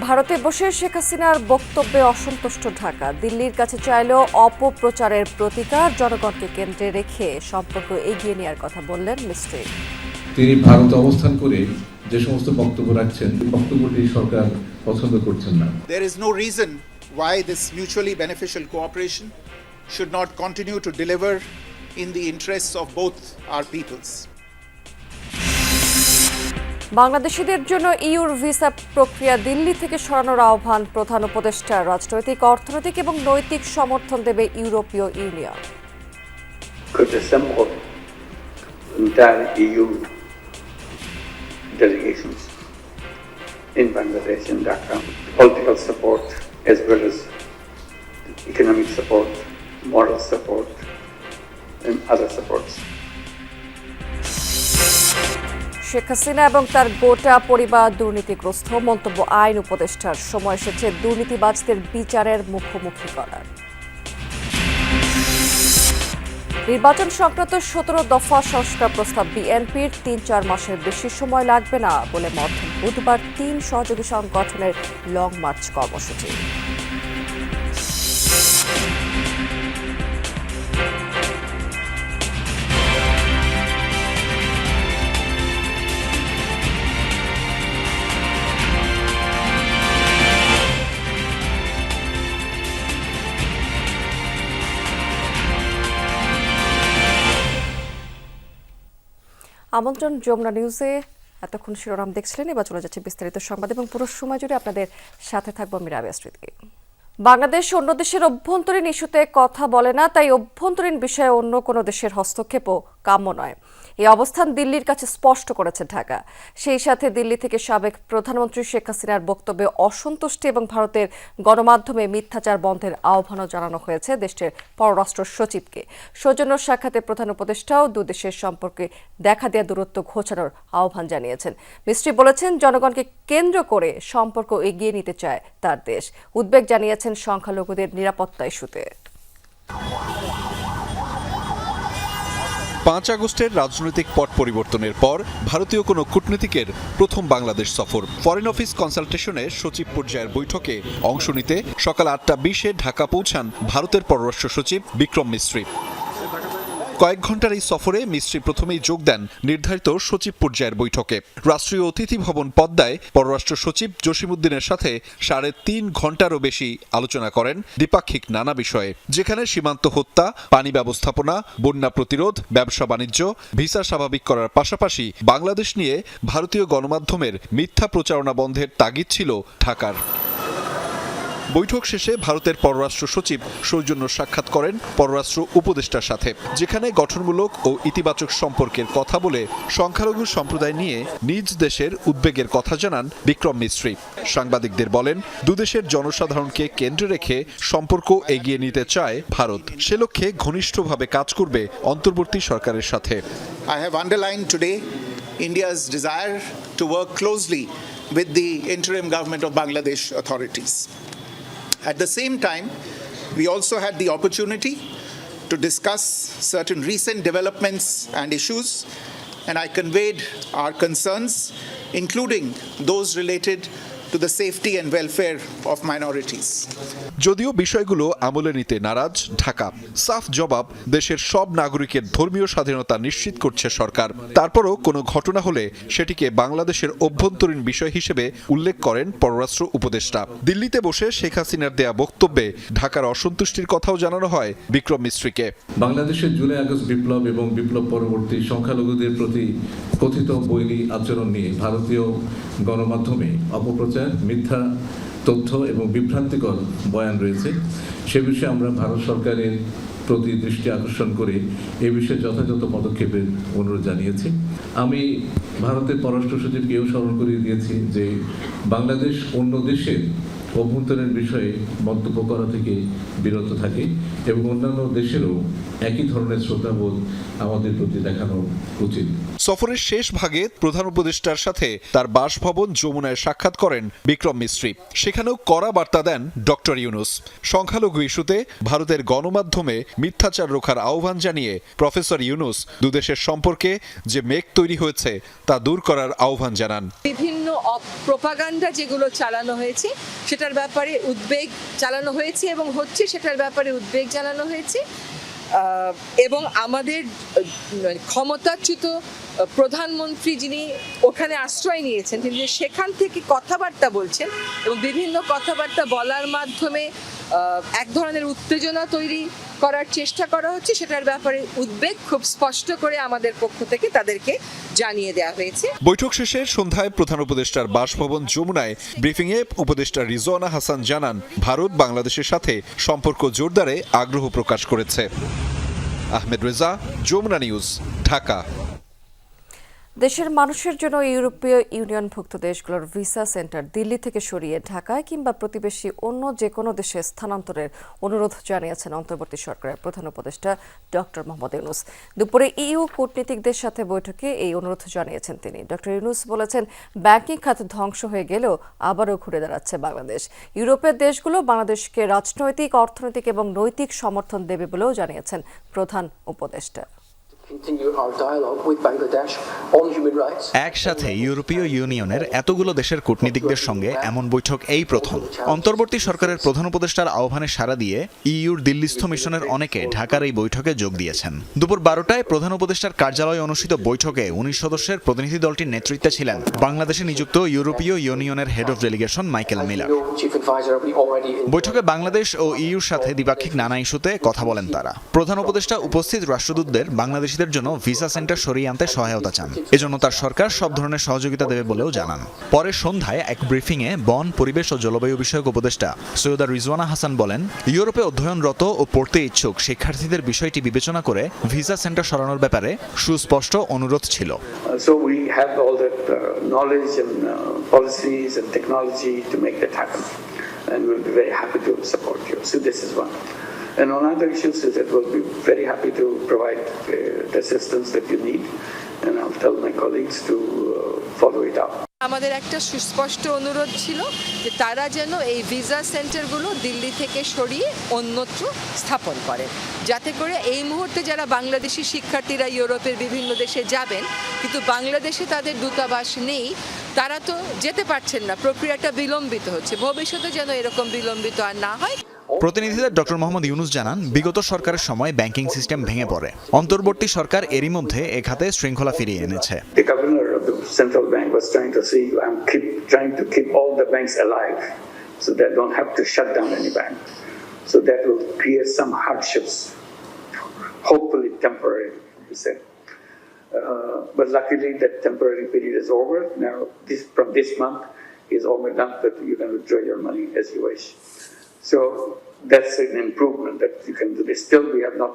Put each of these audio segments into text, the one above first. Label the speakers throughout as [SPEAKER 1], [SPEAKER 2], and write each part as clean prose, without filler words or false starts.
[SPEAKER 1] ভারতে বসে শেখ হাসিনার বক্তব্যে অসন্তুষ্ট ঢাকা। দিল্লির কাছে চাইলেও অপপ্রচারের প্রতিকার, জনগণকে কেন্দ্রে রেখে সম্পর্ক এগিয়ে নেওয়ার কথা বললেন মিস্ত্রি।
[SPEAKER 2] তিনি ভারতে অবস্থান করে যে সমস্ত বক্তব্য রাখছেন, বক্তব্যটি সরকার পছন্দ করছেন না।
[SPEAKER 3] There is no reason why this mutually beneficial cooperation should not continue to deliver in the interests of both our peoples.
[SPEAKER 1] বাংলাদেশিদের জন্য ইউর ভিসা প্রক্রিয়া দিল্লি থেকে সরানোর আহ্বান প্রধান উপদেষ্টা। রাজনৈতিক, অর্থনৈতিক এবং নৈতিক সমর্থন দেবে ইউরোপীয় union.
[SPEAKER 4] Could assemble entire EU delegations in Bangladesh and Dhaka, political support as well as economic support, moral support and other supports.
[SPEAKER 1] Sheikh Hasina এবং তার গোটা পরিবার দুর্নীতিগ্রস্ত, মন্তব্য আইন উপদেষ্টার। সময় এসেছে দুর্নীতিবাজদের বিচারের মুখোমুখি করার। নির্বাচন সংক্রান্ত 17 দফা সংস্কার প্রস্তাব বিএনপির 3-4 মাসের বেশি সময় লাগবে না বলে মত। বুধবার 3 সহযোগী সংগঠনের লং মার্চ কর্মসূচি। আমন্ত্রণ যমুনা নিউজে। এতক্ষণ শিরোনাম দেখছিলেন, এবার চলে যাচ্ছে বিস্তারিত সংবাদ এবং পুরো সময় জুড়ে আপনাদের সাথে থাকবো আমি রাবেয়া স্মৃতি। বাংলাদেশ অন্য দেশের অভ্যন্তরীণ ইস্যুতে কথা বলে না, তাই অভ্যন্তরীণ বিষয়ে অন্য কোনো দেশের হস্তক্ষেপও কাম্য নয়। এই অবস্থান দিল্লির কাছে স্পষ্ট করেছে ঢাকা। সেই সাথে দিল্লি থেকে সাবেক প্রধানমন্ত্রী শেখ হাসিনার বক্তব্যে অসন্তুষ্টি এবং ভারতের গণমাধ্যমে মিথ্যাচার বন্ধের আহ্বানও জানানো হয়েছে দেশটির পররাষ্ট্র সচিবকে। সৌজন্য সাক্ষাতে প্রধান উপদেষ্টাও দুদেশের সম্পর্কে দেখা দেওয়া দূরত্ব ঘোচানোর আহ্বান জানিয়েছেন। মিস্ত্রি বলেছেন, জনগণকে কেন্দ্র করে সম্পর্ক এগিয়ে নিতে চায় তার দেশ। উদ্বেগ জানিয়েছেন সংখ্যালঘুদের নিরাপত্তা ইস্যুতে।
[SPEAKER 5] 5 আগস্টের রাজনৈতিক পট পরিবর্তনের পর ভারতীয় কোনো কূটনীতিকের প্রথম বাংলাদেশ সফর। ফরেন অফিস কনসালটেশনে সচিব পর্যায়ের বৈঠকে অংশ নিতে সকাল 8:20-এ ঢাকা পৌঁছান ভারতের পররাষ্ট্র সচিব বিক্রম মিস্ত্রি। কয়েক ঘন্টার এই সফরে মিস্ত্রি প্রথমেই যোগ দেন নির্ধারিত সচিব পর্যায়ের বৈঠকে। রাষ্ট্রীয় অতিথি ভবন পদ্মায় পররাষ্ট্র সচিব জসিমউদ্দিনের সাথে 3.5 ঘন্টারও বেশি আলোচনা করেন দ্বিপাক্ষিক নানা বিষয়ে, যেখানে সীমান্ত হত্যা, পানি ব্যবস্থাপনা, বন্যা প্রতিরোধ, ব্যবসা বাণিজ্য, ভিসা স্বাভাবিক করার পাশাপাশি বাংলাদেশ নিয়ে ভারতীয় গণমাধ্যমের মিথ্যা প্রচারণা বন্ধের তাগিদ ছিল ঢাকার। বৈঠক শেষে ভারতের পররাষ্ট্র সচিব সৌজন্য সাক্ষাৎ করেন পররাষ্ট্র উপদেষ্টার সাথে, যেখানে গঠনমূলক ও ইতিবাচক সম্পর্কের কথা বলে সংখ্যালঘু সম্প্রদায় নিয়ে নিজ দেশের উদ্বেগের কথা জানান বিক্রম মিস্ত্রি। সাংবাদিকদের বলেন, দুদেশের জনসাধারণকে কেন্দ্রে রেখে সম্পর্ক এগিয়ে নিতে চায় ভারত। সে লক্ষ্যে ঘনিষ্ঠভাবে কাজ করবে অন্তর্বর্তী সরকারের সাথে।
[SPEAKER 3] I have underlined today India's desire to work closely with the interim government of Bangladesh authorities. At the same time, we also had the opportunity to discuss certain recent developments and issues, and I conveyed our concerns, including those related to the safety and welfare of minorities.
[SPEAKER 5] যদিও বিষয়গুলো আমলে নিতে নারাজ ঢাকা। সাফ জবাব, দেশের সব নাগরিকের ধর্মীয় স্বাধীনতা নিশ্চিত করছে সরকার। তারপরও কোনো ঘটনা হলে সেটিকে বাংলাদেশের অভ্যন্তরীণ বিষয় হিসেবে উল্লেখ করেন পররাষ্ট্র উপদেষ্টা। দিল্লিতে বসে শেখ হাসিনার দেয়া বক্তব্যে ঢাকার অসন্তুষ্টির কথাও জানানো হয় বিক্রম মিস্ত্রিকে।
[SPEAKER 2] বাংলাদেশের জুলাই আগস্ট বিপ্লব এবং বিপ্লব পরবর্তী সংখ্যালঘুদের প্রতি কথিত বৈরী আচরণ নিয়ে ভারতীয় গণমাধ্যমে অপপ্রচার, মিথ্যা তথ্য এবং বিভ্রান্তিকর বয়ান রয়েছে। সে বিষয়ে আমরা ভারত সরকারের প্রতি দৃষ্টি আকর্ষণ করে এ বিষয়ে যথাযথ পদক্ষেপের অনুরোধ জানিয়েছি। আমি ভারতের পররাষ্ট্র সচিবকেও স্মরণ করিয়ে দিয়েছি যে বাংলাদেশ অন্য দেশের অভ্যন্তরীণ বিষয়ে মন্তব্য করা থেকে বিরত থাকে এবং অন্যান্য দেশেরও একই ধরনের শ্রদ্ধাবোধ আমাদের প্রতি দেখানো উচিত।
[SPEAKER 5] সফরের শেষ ভাগে প্রধান উপদেষ্টার সাথে তার বাসভবন যমুনায় সাক্ষাৎ করেন বিক্রম মিস্ত্রি। সেখানেও কড়া বার্তা দেন ডক্টর ইউনূস। সংখ্যালঘু ইস্যুতে ভারতের গণমাধ্যমে মিথ্যাচার রোখার আহ্বান জানিয়ে প্রফেসর ইউনূস দুদেশের সম্পর্কে যে মেঘ তৈরি হয়েছে তা দূর করার আহ্বান জানান।
[SPEAKER 6] বিভিন্ন প্রোপাগান্ডা যেগুলো চালানো হয়েছে সেটার ব্যাপারে উদ্বেগ চালানো হয়েছে এবং হচ্ছে, সেটার ব্যাপারে উদ্বেগ জানানো হয়েছে এবং আমাদের ক্ষমতাচ্যুত প্রধানমন্ত্রী যিনি ওখানে আশ্রয় নিয়েছেন, তিনি সেখান থেকে কথাবার্তা বলছেন এবং বিভিন্ন কথাবার্তা বলার মাধ্যমে এক ধরনের উত্তেজনা তৈরি করার চেষ্টা করা হচ্ছে, সেটার ব্যাপারে উদ্বেগ খুব স্পষ্ট করে আমাদের পক্ষ থেকে তাদেরকে জানিয়ে দেওয়া হয়েছে।
[SPEAKER 5] বৈঠক শেষে সন্ধ্যায় প্রধান উপদেষ্টার বাসভবন যমুনায় ব্রিফিংয়ে উপদেষ্টা রিজওয়ানা হাসান জানান, ভারত বাংলাদেশের সাথে সম্পর্ক জোরদারে আগ্রহ প্রকাশ করেছে। আহমেদ রেজা, যমুনা নিউজ, ঢাকা।
[SPEAKER 1] দেশের মানুষের জন্য ইউরোপীয় ইউনিয়নভুক্ত দেশগুলোর ভিসা সেন্টার দিল্লি থেকে সরিয়ে ঢাকায় কিংবা প্রতিবেশী অন্য যে কোনো দেশে স্থানান্তরের অনুরোধ জানিয়েছেন অন্তর্বর্তী সরকারের প্রধান উপদেষ্টা ডক্টর মোহাম্মদ ইউনূস। দুপুরে ইইউ কূটনীতিকদের সাথে বৈঠকে এই অনুরোধ জানিয়েছেন তিনি। ডক্টর ইউনূস বলেছেন, ব্যাংকিং খাত ধ্বংস হয়ে গেলেও আবারও ঘুরে দাঁড়াচ্ছে বাংলাদেশ। ইউরোপের দেশগুলো বাংলাদেশকে রাজনৈতিক, অর্থনৈতিক এবং নৈতিক সমর্থন দেবে বলেও জানিয়েছেন প্রধান উপদেষ্টা।
[SPEAKER 7] একসাথে ইউরোপীয় ইউনিয়নের এতগুলো দেশের কূটনীতিকদের সঙ্গে এমন বৈঠক এই প্রথম। অন্তর্বর্তী সরকারের প্রধান উপদেষ্টার আহ্বানে সাড়া দিয়ে ইইউর দিল্লিস্থ মিশনের অনেকে ঢাকার এই বৈঠকে যোগ দিয়েছেন। দুপুর 12টায় প্রধান উপদেষ্টার কার্যালয়ে অনুষ্ঠিত বৈঠকে 19 সদস্যের প্রতিনিধি দলটির নেতৃত্বে ছিলেন বাংলাদেশে নিযুক্ত ইউরোপীয় ইউনিয়নের head of delegation Michael Miller. বৈঠকে বাংলাদেশ ও ইইউর সাথে দ্বিপাক্ষিক নানা ইস্যুতে কথা বলেন তারা। প্রধান উপদেষ্টা উপস্থিত রাষ্ট্রদূতদের বাংলাদেশ জন্য ভিসা সেন্টার সরিয়ে আনতে সহায়তা চান। এজন্য তার সরকার সব ধরনের সহযোগিতা দেবে বলেও জানান। পরে সন্ধ্যায় এক ব্রিফিংয়ে বন, পরিবেশ ও জলবায়ু বিষয়ক উপদেষ্টা সৈয়দা রিজওয়ানা হাসান বলেন, ইউরোপে অধ্যয়নরত ও পড়তে ইচ্ছুক শিক্ষার্থীদের বিষয়টি বিবেচনা করে ভিসা সেন্টার সরানোর ব্যাপারে সুস্পষ্ট অনুরোধ ছিল।
[SPEAKER 4] So we have all that knowledge and policies and technology to make that happen, and we'll be very happy to support you. So this is one. And on other issues, that we'll be very happy to provide the assistance that you need, and I'll tell my colleagues to follow it up.
[SPEAKER 6] আমাদের একটা সুস্পষ্ট অনুরোধ ছিল যে তারা যেন এই visa সেন্টারগুলো Delhi থেকে সরিয়ে অন্যত্র স্থাপন করেন, যাতে করে এই মুহূর্তে যারা বাংলাদেশি শিক্ষার্থীরা ইউরোপের বিভিন্ন দেশে যাবেন কিন্তু বাংলাদেশে তাদের দূতাবাস নেই, তারা তো যেতে পারছেন না, প্রক্রিয়াটা বিলম্বিত হচ্ছে। ভবিষ্যতে যেন এরকম বিলম্বিত আর না হয়।
[SPEAKER 7] প্রতিনিধিদের ডক্টর মোহাম্মদ ইউনূস জানান, বিগত সরকারের সময় ব্যাংকিং সিস্টেম ভেঙে পড়ে। অন্তর্বর্তী সরকার এরই মধ্যে এ খাতে শৃঙ্খলা ফিরিয়ে এনেছে।
[SPEAKER 4] The governor of the central bank was trying to keep all the banks alive, so they don't have to shut down any bank. So that will create some hardships, hopefully temporary, he said. But luckily that temporary period is over. Now from this month is over enough that you can withdraw your money as you wish. So that's an improvement that you can do this. Still, we have not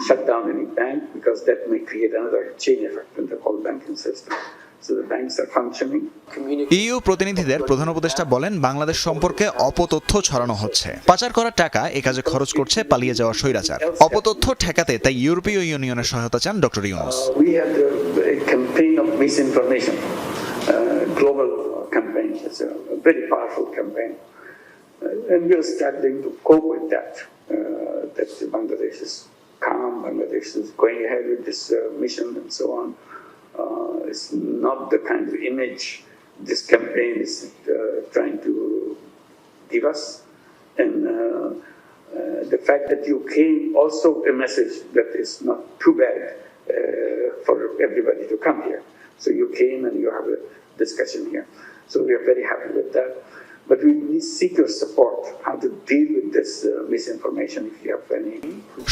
[SPEAKER 4] shut down any bank because that may create another chain effect in the whole banking system. So the banks are functioning.
[SPEAKER 7] EU প্রতিনিধিদের প্রধান উপদেষ্টা বলেন, বাংলাদেশ সম্পর্কে অপতথ্য ছড়ানো হচ্ছে। পাচার করা টাকা এ কাজে খরচ করছে পালিয়ে যাওয়া স্বৈরাচার। অপতথ্য ঠেকাতে তাই ইউরোপীয় ইউনিয়নের সহায়তা চান doctor Yunus.
[SPEAKER 4] We have a campaign of misinformation, global campaign. It's a very powerful campaign. And we are struggling to cope with that. That Bangladesh is calm, Bangladesh is going ahead with this mission and so on. It's not the kind of image this campaign is trying to give us. And the fact that you came also a message that is not too bad for everybody to come here. So you came and you have a discussion here. So we are very happy with that. But we seek your support how to deal with this misinformation if you have any.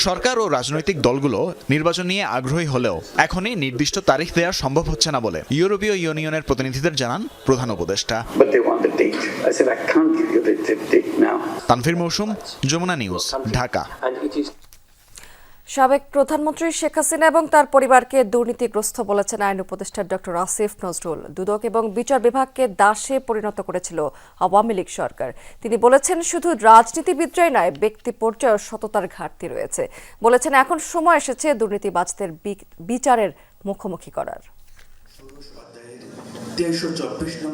[SPEAKER 7] সরকার ও রাজনৈতিক দলগুলো নির্বাচন নিয়ে আগ্রহী হলেও এখনই নির্দিষ্ট তারিখ দেওয়া সম্ভব হচ্ছে না বলে ইউরোপীয় ইউনিয়নের প্রতিনিধিদের জানান প্রধান উপদেষ্টা।
[SPEAKER 4] But they want the date. I said I can't give you the date now.
[SPEAKER 7] Tanvir মৌসুম, যমুনা নিউজ, ঢাকা।
[SPEAKER 1] সাবেক প্রধানমন্ত্রী শেখ হাসিনা এবং তার পরিবারকে দুর্নীতিগ্রস্ত বলেছেন আইন উপদেষ্টা ডক্টর আসিফ নজরুল। দুদক এবং বিচার বিভাগকে দাসে পরিণত করেছিল আওয়ামী লীগ সরকার। তিনি বলেছেন, শুধু রাজনীতিবিদরাই নয়, ব্যক্তি পর্যায়েও সততার ঘাটতি রয়েছে। বলেছেন, এখন সময় এসেছে দুর্নীতিবাজদের বিচারের মুখোমুখি করার।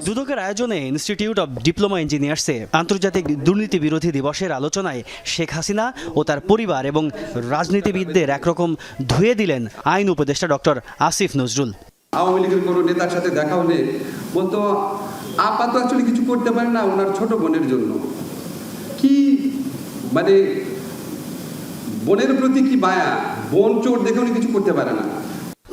[SPEAKER 8] দুদকের আয়োজনে ইনস্টিটিউট অব ডিপ্লোমা ইঞ্জিনিয়ার্সে আন্তর্জাতিক দুর্নীতি বিরোধী দিবসের আলোচনায় শেখ হাসিনা ও তার পরিবার এবং রাজনীতিবিদদের একরকম ধুয়ে দিলেন আইন উপদেষ্টা ডক্টর আসিফ নজরুল।
[SPEAKER 9] আওয়ামী লীগের কোনো নেতার সাথে দেখা হলে বলতো, আপা তো অ্যাকচুয়ালি কিছু করতে পারে না ওনার ছোট বোনের জন্য। কি মানে বোনের প্রতি কি মায়া, বোন চোর দেখে উনি কিছু করতে পারে না।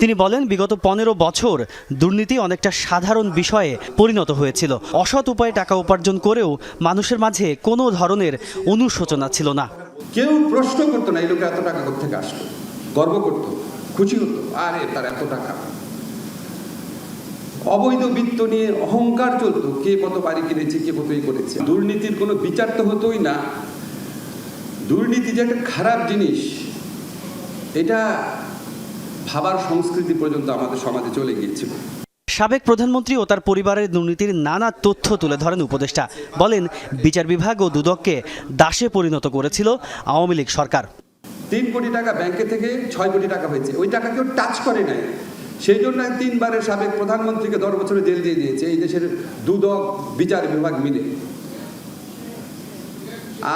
[SPEAKER 8] তিনি বলেন, বিগত 15 বছর দুর্নীতি অনেকটা সাধারণ বিষয়ে পরিণত হয়েছিল। অসৎ উপায়ে টাকা উপার্জন করেও মানুষের মাঝে কোনো ধরনের অনুশোচনা ছিল না।
[SPEAKER 9] কেউ প্রশ্ন করতো না এই লোকের এত টাকা কোথেকে আসলো, গর্ব করতো, খুশি হতো, আরে তার এত টাকা। অবৈধ বৃত্ত নিয়ে অহংকার চলতো, কে কত বাড়ি কিনেছে, কে কতই করেছে। দুর্নীতির কোনো বিচার তো হতোই না। দুর্নীতি যে একটা খারাপ জিনিস, এটা ভাবার সংস্কৃতি পর্যন্ত আমাদের সমাজে চলে গিয়েছিল।
[SPEAKER 8] সাবেক প্রধানমন্ত্রী ও তার পরিবারের দুর্নীতির নানা তথ্য তুলে ধরেন উপদেষ্টা। বলেন, বিচার বিভাগ ও দুদককে দাসে পরিণত করেছিল আওয়ামী লীগ সরকার।
[SPEAKER 9] 3 কোটি টাকা ব্যাংকে থেকে 6 কোটি টাকা হয়েছে, ওই টাকা কেউ টাচ করে নাই। সেই জন্য 3 বারের সাবেক প্রধানমন্ত্রীকে 10 বছরের জেল দিয়ে দিয়েছে এই দেশের দুদক বিচার বিভাগ মিলে।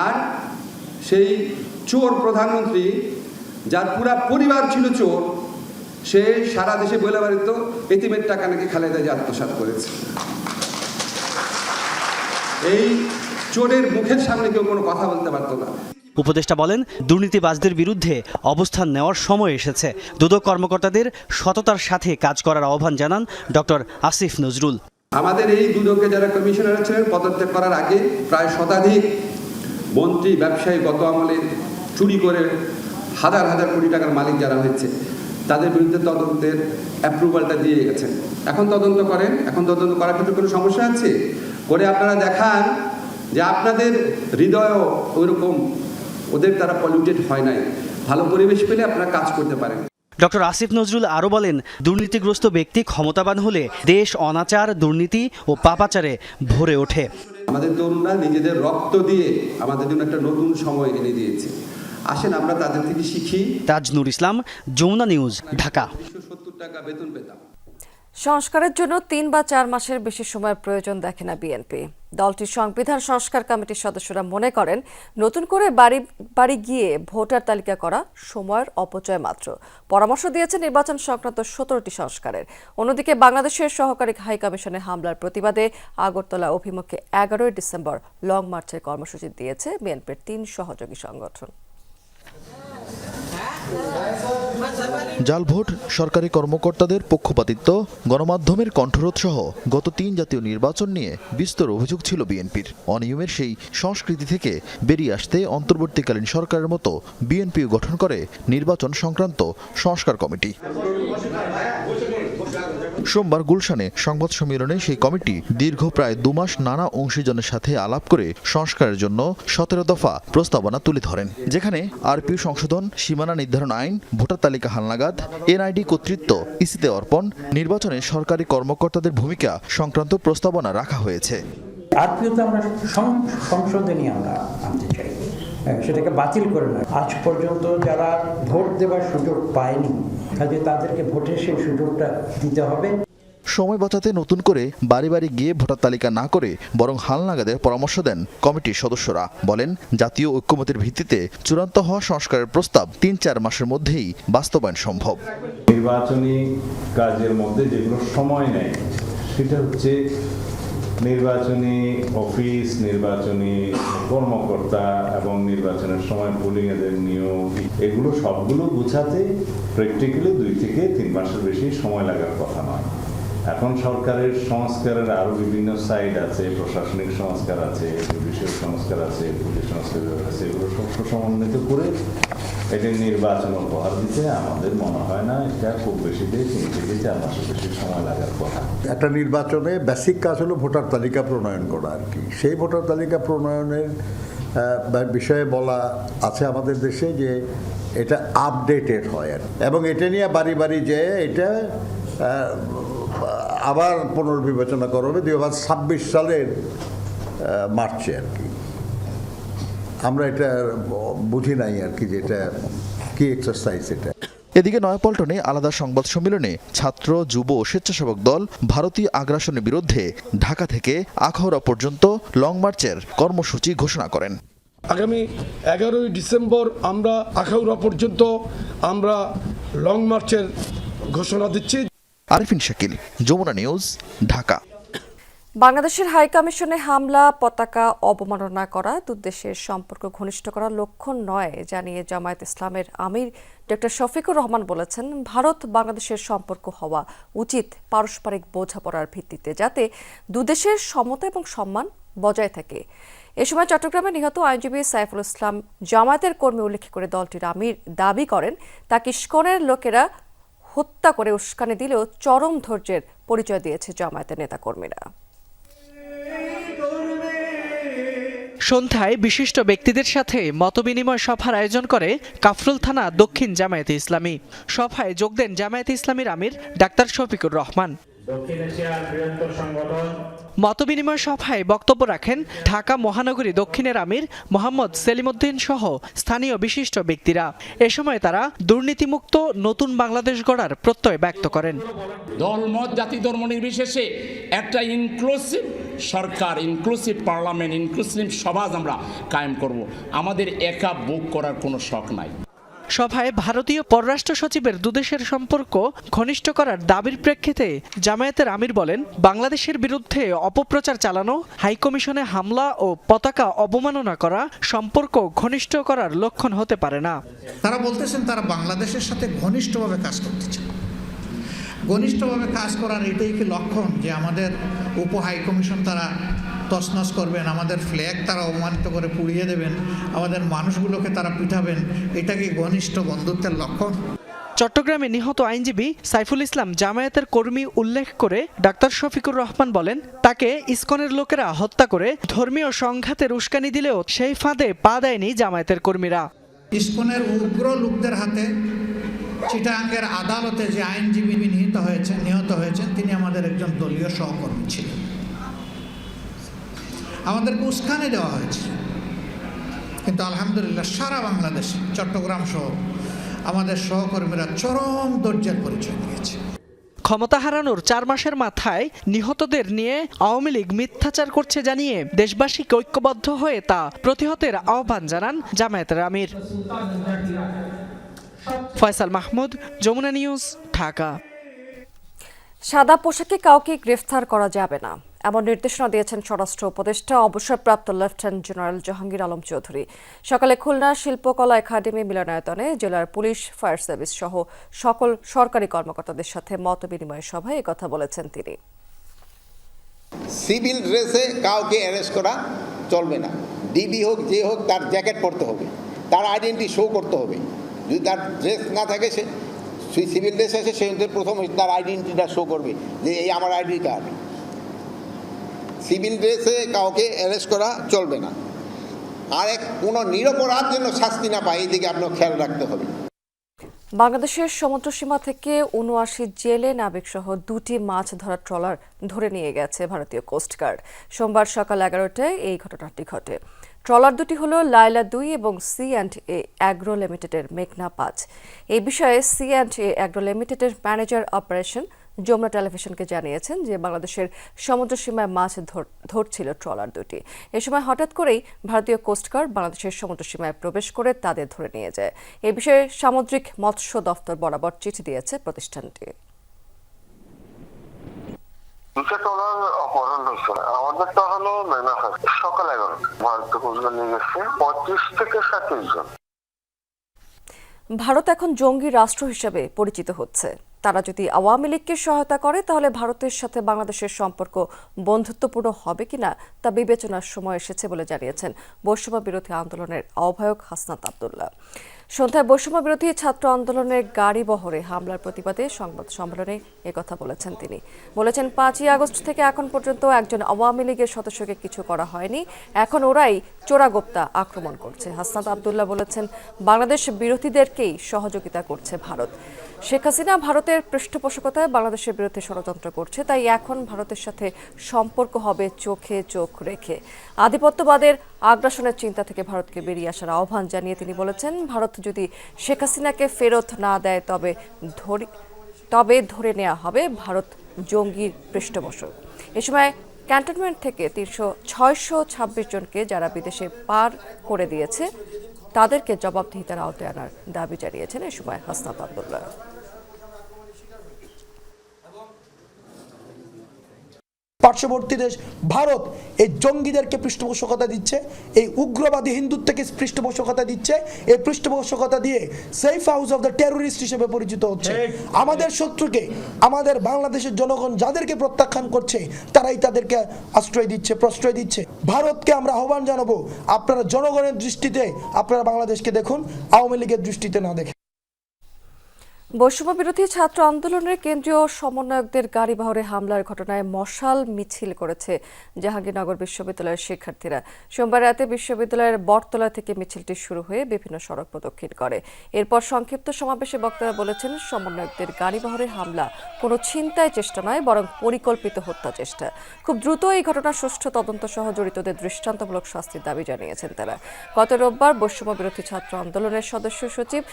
[SPEAKER 9] আর সেই চোর প্রধানমন্ত্রী, যার পুরা পরিবার ছিল চোর, সে সারা দেশে বলে বেড়াতো এতিমের টাকা নাকি খালেদা জিয়া আত্মসাৎ করেছে। এই চোরের মুখের সামনে কেউ কোনো কথা বলতে পারতো না।
[SPEAKER 8] উপদেষ্টা বলেন, দুর্নীতিবাজদের বিরুদ্ধে অবস্থান নেওয়ার সময় এসেছে। দুদক কর্মকর্তাদের সততার সাথে কাজ করার আহ্বান জানান ডক্টর আসিফ নজরুল।
[SPEAKER 9] আমাদের এই দুদকে যারা কমিশনার ছিলেন, পদত্যাগ করার আগে প্রায় শতাধিক মন্ত্রী, ব্যবসায়ী গত আমলে চুরি করে হাজার হাজার কোটি টাকার মালিক যারা হয়েছে, তাদের বিরুদ্ধে তদন্তের অ্যাপ্রুভালটা দিয়ে গেছেন। এখন তদন্ত করেন। এখন তদন্ত করার ক্ষেত্রে কোনো সমস্যা আছে করে আপনারা দেখান যে আপনাদের হৃদয়ও ওইরকম ওদের দ্বারা পলিউটেড হয় নাই। ভালো পরিবেশ পেলে আপনারা কাজ করতে পারেন।
[SPEAKER 8] ডক্টর আসিফ নজরুল আরও বলেন, দুর্নীতিগ্রস্ত ব্যক্তি ক্ষমতাবান হলে দেশ অনাচার, দুর্নীতি ও পাপাচারে ভরে ওঠে।
[SPEAKER 9] আমাদের তরুণরা নিজেদের রক্ত দিয়ে আমাদের জন্য একটা নতুন সময় এনে দিয়েছে। আসেন আমরা তাদের থেকে শিখি।
[SPEAKER 8] তাজনুর ইসলাম, যমুনা নিউজ, ঢাকা।
[SPEAKER 9] 170 টাকা বেতন পেতাম।
[SPEAKER 1] সংস্কারের জন্য 3 বা 4 মাসের বেশি সময়ের প্রয়োজন দেখে না বিএনপি। দলটির সংবিধান সংস্কার কমিটির সদস্যরা মনে করেন, নতুন করে বাড়ি বাড়ি গিয়ে ভোটার তালিকা করা সময়ের অপচয় মাত্র। পরামর্শ দিয়েছে নির্বাচন সংক্রান্ত 17টি সংস্কারের। অন্যদিকে বাংলাদেশের সহকারী হাই কমিশনের হামলার প্রতিবাদে আগরতলা অভিমুখে 11 ডিসেম্বর লং মার্চের কর্মসূচি দিয়েছে বিএনপির 3 সহযোগী সংগঠন।
[SPEAKER 10] জাল ভোট, সরকারি কর্মকর্তাদের পক্ষপাতিত্ব, গণমাধ্যমের কণ্ঠরোধ সহ গত 3 জাতীয় নির্বাচন নিয়ে বিস্তর অভিযোগ ছিল বিএনপির। অনিয়মের সেই সংস্কৃতি থেকে বেরিয়ে আসতে অন্তর্বর্তীকালীন সরকারের মতো বিএনপিও গঠন করে নির্বাচন সংক্রান্ত সংস্কার কমিটি। সোমবার গুলশানে সংবাদ সম্মেলনে সেই কমিটি দীর্ঘ প্রায় 2 মাস নানা অংশীজনের সাথে আলাপ করে সংস্কারের জন্য 17 দফা প্রস্তাবনা তুলে ধরেন, যেখানে আরপিও সংশোধন, সীমানা নির্ধারণ আইন, ভোটার তালিকা হালনাগাদ, এনআইডি কর্তৃত্ব ইসিতে অর্পণ, নির্বাচনে সরকারি কর্মকর্তাদের ভূমিকা সংক্রান্ত প্রস্তাবনা রাখা হয়েছে।
[SPEAKER 11] আরপিওতে আমরা সংশোধনী আমরা আনতে চাই, সেটাকে বাতিল করে নয়। আজ পর্যন্ত যারা ভোট দেওয়ার সুযোগ পায়নি, কাজে তাদেরকে ভোটের সেই সুযোগটা দিতে হবে।
[SPEAKER 10] সময় বাঁচাতে নতুন করে বাড়ি বাড়ি গিয়ে ভোটার তালিকা না করে বরং হালনাগাদের পরামর্শ দেন কমিটির সদস্যরা। বলেন, জাতীয় ঐক্যমতের ভিত্তিতে চূড়ান্ত হওয়া সংস্কারের প্রস্তাব 3-4 মাসের মধ্যেই বাস্তবায়ন সম্ভব।
[SPEAKER 12] নির্বাচনী কাজের মধ্যে যেগুলো সময় নেয় সেটা হচ্ছে নির্বাচনী অফিস, নির্বাচনী কর্মকর্তা এবং নির্বাচনের সময় পোলিং এদের নিয়োগ, এগুলো সবগুলো গুছাতে প্র্যাকটিক্যালি 2 থেকে 3 মাসের বেশি সময় লাগার কথা নয়। এখন সরকারের সংস্কারের আরো বিভিন্ন সাইড আছে, প্রশাসনিক সংস্কার আছে, জুডিশিয়াল সংস্কার আছে, পুলিশ সংস্কার আছে, এগুলো সব সমন্বিত করে এটা নির্বাচন উপহার দিতে আমাদের মনে হয় না এটা খুব বেশি 3 থেকে 4 মাসের বেশি সময় লাগার কথা।
[SPEAKER 13] একটা নির্বাচনে বেসিক কাজ হলো ভোটার তালিকা প্রণয়ন করা আর কি। সেই ভোটার তালিকা প্রণয়নের বিষয়ে বলা আছে আমাদের দেশে যে এটা আপডেটেড হয় এবং এটা নিয়ে বাড়ি বাড়ি যে এটা আবার পুনর্বিবেচনা করা হবে 2026 সালের মার্চে আর কি। আমরা এটা বুঝি নাই আর কি যে এটা কি এক্সারসাইজ এটা।
[SPEAKER 10] এদিকে নয়াপল্টনে আলাদা সংবাদ সম্মেলনে ছাত্র, যুব ও স্বেচ্ছাসেবক দল ভারতীয় আগ্রাসনের বিরুদ্ধে ঢাকা থেকে আখাউড়া পর্যন্ত লং মার্চের কর্মসূচি ঘোষণা করেন।
[SPEAKER 14] আগামী 11ই ডিসেম্বর আমরা আখাউড়া পর্যন্ত আমরা লং মার্চের ঘোষণা দিচ্ছি।
[SPEAKER 10] আরিফিন শাকিল, যমুনা নিউজ, ঢাকা।
[SPEAKER 1] বাংলাদেশের হাই কমিশনে হামলা, পতাকা অবমাননা করা দুদেশের সম্পর্ক ঘনিষ্ঠ করার লক্ষণ নয় জানিয়ে জামায়াত ইসলামের আমির ডক্টর শফিকুর রহমান বলেছেন, ভারত বাংলাদেশের সম্পর্ক হওয়া উচিত পারস্পরিক বোঝাপড়ার ভিত্তিতে, যাতে দুদেশের সমতা এবং সম্মান বজায় থাকে। এ সময় চট্টগ্রামে নিহত আইনজীবী সাইফুল ইসলাম জামায়াতের কর্মী উল্লেখ করে দলটির আমির দাবি করেন, তাকে ইস্কনের লোকেরা হত্যা করে উস্কানি দিলেও চরম ধৈর্যের পরিচয় দিয়েছে জামায়াতের নেতাকর্মীরা।
[SPEAKER 15] সন্ধ্যায় বিশিষ্ট ব্যক্তিদের সাথে মতবিনিময় সভার আয়োজন করে কাফরুল থানা দক্ষিণ জামায়াতে ইসলামী। সভায় যোগ দেন জামায়াতে ইসলামীর আমির ডাক্তার শফিকুর রহমান। মতবিনিময় সভায় বক্তব্য রাখেন ঢাকা মহানগরী দক্ষিণের আমির মোহাম্মদ সেলিমউদ্দিন সহ স্থানীয় বিশিষ্ট ব্যক্তিরা। এ সময় তারা দুর্নীতিমুক্ত নতুন বাংলাদেশ গড়ার প্রত্যয় ব্যক্ত করেন।
[SPEAKER 16] দলমত, জাতি, ধর্ম নির্বিশেষে একটা ইনক্লুসিভ সরকার, ইনক্লুসিভ পার্লামেন্ট, ইনক্লুসিভ সমাজ আমরা কায়েম করব। আমাদের একা বুক করার কোনো শখ নাই।
[SPEAKER 15] সভায় ভারতীয় পররাষ্ট্র সচিবের দুদেশের সম্পর্ক ঘনিষ্ঠ করার দাবির প্রেক্ষিতে জামায়াতের আমির বলেন, বাংলাদেশের বিরুদ্ধে অপপ্রচার চালানো, হাইকমিশনে হামলা ও পতাকা অবমাননা করা সম্পর্ক ঘনিষ্ঠ করার লক্ষণ হতে পারে না।
[SPEAKER 17] তারা বলতেছেন তারা বাংলাদেশের সাথে ঘনিষ্ঠভাবে কাজ করতে চান। ঘনিষ্ঠভাবে কাজ করার এটাই কি লক্ষণ যে আমাদের উপ হাইকমিশন তারা তছনছ করবেন, আমাদের ফ্ল্যাগ তারা অবমানিত করে পুড়িয়ে দেবেন, আমাদের মানুষগুলোকে তারা পিটাবেন, এটা কি ঘনিষ্ঠ বন্ধুত্বের লক্ষণ?
[SPEAKER 15] চট্টগ্রামে নিহত আইনজীবী সাইফুল ইসলাম জামায়াতের কর্মী উল্লেখ করে ডাক্তার শফিকুর রহমান বলেন, তাকে ইসকনের লোকেরা হত্যা করে ধর্মীয় সংঘাতের উস্কানি দিলেও সেই ফাঁদে পা দেয়নি জামায়াতের কর্মীরা।
[SPEAKER 17] ইসকনের উগ্র লোকদের হাতে চিটাগাঙ্গের আদালতে যে আইনজীবী নিহত হয়েছেন তিনি আমাদের একজন দলীয় সহকর্মী ছিলেন। আমাদেরকে উস্কানি দেওয়া হয়েছে, কিন্তু আলহামদুলিল্লাহ সারা বাংলাদেশে চট্টগ্রাম সহ আমাদের সহকর্মীরা চরম ধৈর্যের পরিচয় দিয়েছে।
[SPEAKER 15] ক্ষমতা হারানোর 4 মাসের মাথায় নিহতদের নিয়ে আওয়ামী লীগ মিথ্যাচার করছে জানিয়ে দেশবাসীকে ঐক্যবদ্ধ হয়ে তা প্রতিহতের আহ্বান জানান জামায়াতের আমির। ফয়সাল মাহমুদ, যমুনা নিউজ, ঢাকা।
[SPEAKER 1] সাদা পোশাকে কাউকে গ্রেফতার করা যাবে না, এমন নির্দেশনা দিয়েছেন স্বরাষ্ট্র উপদেষ্টা অবসরপ্রাপ্ত লেফটেন্যান্ট জেনারেল জাহাঙ্গীর আলম চৌধুরী। সকালে খুলনা শিল্পকলা একাডেমি মিলনায়তনে জেলার পুলিশ, ফায়ার সার্ভিস সহ সকল সরকারি কর্মকর্তাদের সাথে মত বিনিময় সভায় একথা বলেছেন তিনি।
[SPEAKER 18] সিভিল ড্রেসে কাউকে অ্যারেস্ট করা চলবে না। ডিবি হোক, যে হোক, তার জ্যাকেট পরতে হবে, তার আইডেন্টি শো করতে হবে। যদি তার ড্রেস না থাকে, সে সিভিল ড্রেস আছে, সে প্রথম তার আইডেন্টিটা শো করবে যে এই আমার আইডি কার্ড। সিভিল ড্রেসে কাউকে অ্যারেস্ট করা চলবে না। আর কোনো নিরপরাধ যেন শাস্তি না পায়, এই দিকে আপনার খেয়াল রাখতে হবে।
[SPEAKER 1] বাংলাদেশের সমুদ্রসীমা থেকে ৭৯ জেলে নাবিক সহ 2টি মাছ ধরার ট্রলার ধরে নিয়ে গেছে ভারতীয় কোস্টগার্ড। সোমবার সকাল 11টায় এই ঘটনাটি ঘটে। ট্রলার দুটি হল লায়লা 2 এবং C&A অ্যাগ্রো লিমিটেডের মেঘনা 5। এই বিষয়ে C&A অ্যাগ্রো লিমিটেডের ম্যানেজার অপারেশন যমুনা টেলিভিশনকে জানিয়েছেন যে বাংলাদেশের সমুদ্রসীমায় মাছ ধরছিল ট্রলার দুটি। এ সময় হঠাৎ করেই ভারতীয় কোস্টগার্ড বাংলাদেশের সমুদ্রসীমায় প্রবেশ করে তাদের ধরে নিয়ে যায়। এ বিষয়ে সামুদ্রিক মৎস্য দফতর বরাবর চিঠি দিয়েছে প্রতিষ্ঠানটি।
[SPEAKER 19] আমাদেরটা হলো সকাল 11 ভারতীয় কোস্টগার্ড নিয়ে গেছে 25 থেকে 27 জন।
[SPEAKER 1] ভারত এখন জঙ্গি রাষ্ট্র হিসেবে পরিচিত হচ্ছে। তারা যদি আওয়ামী লীগকে সহায়তা করে তাহলে ভারতের সাথে বাংলাদেশের সম্পর্ক বন্ধুত্বপূর্ণ হবে কিনা তা বিবেচনার সময় এসেছে বলে জানিয়েছেন বৈষম্য বিরোধী আন্দোলনের আহ্বায়ক হাসনাত আব্দুল্লাহ। সন্ধ্যায় বৈষম্য বিরোধী ছাত্র আন্দোলনের গাড়ি বহরে হামলার প্রতিবাদে সংবাদ সম্মেলনে একথা বলেছেন তিনি। বলেছেন 5ই আগস্ট থেকে এখন পর্যন্ত একজন আওয়ামী লীগের সদস্যকে কিছু করা হয়নি, এখন ওরাই চোরাগোপ্তা আক্রমণ করছে। হাসনাত আব্দুল্লাহ বলেছেন বাংলাদেশ বিরোধীদেরকেই সহযোগিতা করছে ভারত। শেখ হাসিনা ভারতের পৃষ্ঠপোষকতায় বাংলাদেশের বিরুদ্ধে ষড়যন্ত্র করছে, তাই এখন ভারতের সাথে সম্পর্ক হবে চোখে চোখ রেখে। আধিপত্যবাদের আগ্রাসনের চিন্তা থেকে ভারতকে বেরিয়ে আসার আহ্বান জানিয়ে তিনি বলেছেন ভারত যদি শেখ হাসিনাকে ফেরত না দেয় তবে ধরে নেওয়া হবে ভারত জঙ্গির পৃষ্ঠপোষক। এ সময় ক্যান্টনমেন্ট থেকে 626 জনকে যারা বিদেশে পার করে দিয়েছে তাদেরকে জবাবদিহিতার আওতায় আনার দাবি জানিয়েছেন এ সময় হাসনাত আব্দুল্লাহ।
[SPEAKER 20] পার্শ্ববর্তী দেশ ভারত এই জঙ্গিদেরকে পৃষ্ঠপোষকতা দিচ্ছে, এই উগ্রবাদী হিন্দুত্বকে পৃষ্ঠপোষকতা দিচ্ছে, এই পৃষ্ঠপোষকতা দিয়ে safe house of the terrorist হিসেবে পরিচিত হচ্ছে। আমাদের শত্রুকে আমাদের বাংলাদেশের জনগণ যাদেরকে প্রত্যাখ্যান করছে তারাই তাদেরকে আশ্রয় দিচ্ছে, প্রশ্রয় দিচ্ছে। ভারতকে আমরা আহ্বান জানাবো আপনারা জনগণের দৃষ্টিতে আপনারা বাংলাদেশকে দেখুন, আওয়ামী লীগের দৃষ্টিতে না দেখে।
[SPEAKER 1] বৈষম্য বিরোধী ছাত্র আন্দোলনের কেন্দ্রীয় সমন্বয়কদের গাড়ি বহরে হামলার ঘটনায় মশাল মিছিল করেছে জাহাঙ্গীরনগর বিশ্ববিদ্যালয়ের শিক্ষার্থীরা। সোমবার রাতে বিশ্ববিদ্যালয়ের বটতলা থেকে মিছিলটি শুরু হয়ে বিভিন্ন সড়ক প্রদক্ষিণ করে। এরপর সংক্ষিপ্ত সমাবেশে বক্তারা বলেছেন সমন্বয়কদের গাড়ি বহরে হামলা কোনো ছিনতাই চেষ্টা নয়, বরং পরিকল্পিত হত্যা চেষ্টা। খুব দ্রুত এই ঘটনার সুষ্ঠু তদন্ত সহ জড়িতদের দৃষ্টান্তমূলক শাস্তির দাবি জানিয়েছেন তারা। গত রোববার বৈষম্য বিরোধী ছাত্র আন্দোলনের সদস্য সচিব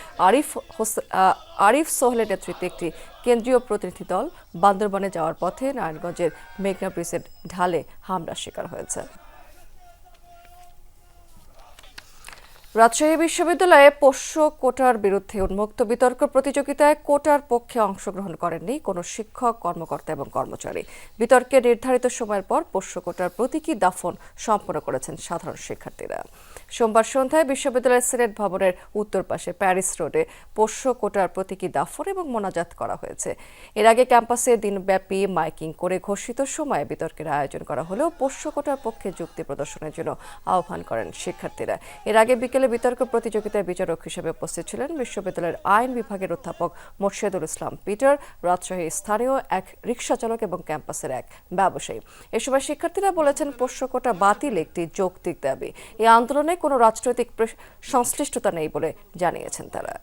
[SPEAKER 1] আরিফ সোহেলের নেতৃত্বে একটি কেন্দ্রীয় প্রতিনিধি দল বান্দরবানে যাওয়ার পথে নারায়ণগঞ্জের মেঘনা ব্রিজের ঢালে হামলার শিকার হয়েছে। রাজশাহী বিশ্ববিদ্যালয়ে পোষ্য কোটার বিরুদ্ধে উন্মুক্ত বিতর্ক প্রতিযোগিতায় কোটার পক্ষে অংশগ্রহণ করেননি কোনো শিক্ষক, কর্মকর্তা এবং কর্মচারী। বিতর্কে নির্ধারিত সময়ের পর পোষ্য কোটার প্রতীকী দাফন সম্পন্ন করেছেন সাধারণ শিক্ষার্থীরা। সোমবার সন্ধ্যায় বিশ্ববিদ্যালয়ের সিনেট ভবনের উত্তর পাশে প্যারিস রোডে পোষ্য কোটার প্রতীকী দাফন এবং মোনাজাত করা হয়েছে। এর আগে ক্যাম্পাসে দিনব্যাপী মাইকিং করে ঘোষিত সময়ে বিতর্কের আয়োজন করা হলেও পোষ্য কোটার পক্ষে যুক্তি প্রদর্শনের জন্য আহ্বান করেন শিক্ষার্থীরা। এর আগে বিকেলে বিতর্ক প্রতিযোগিতায় বিচারক হিসেবে উপস্থিত ছিলেন বিশ্ববিদ্যালয়ের আইন বিভাগের অধ্যাপক মোর্শেদুল ইসলাম পিটার, রাজশাহীর স্থানীয় এক রিকশা চালক এবং ক্যাম্পাসের এক ব্যবসায়ী। এ সময় শিক্ষার্থীরা বলেছেন পোষ্য কোটা বাতিল একটি যৌক্তিক দাবি। এই আন্দোলনে কোনো রাজনৈতিক সংশ্লিষ্টতা নেই বলে জানিয়েছেন তারা।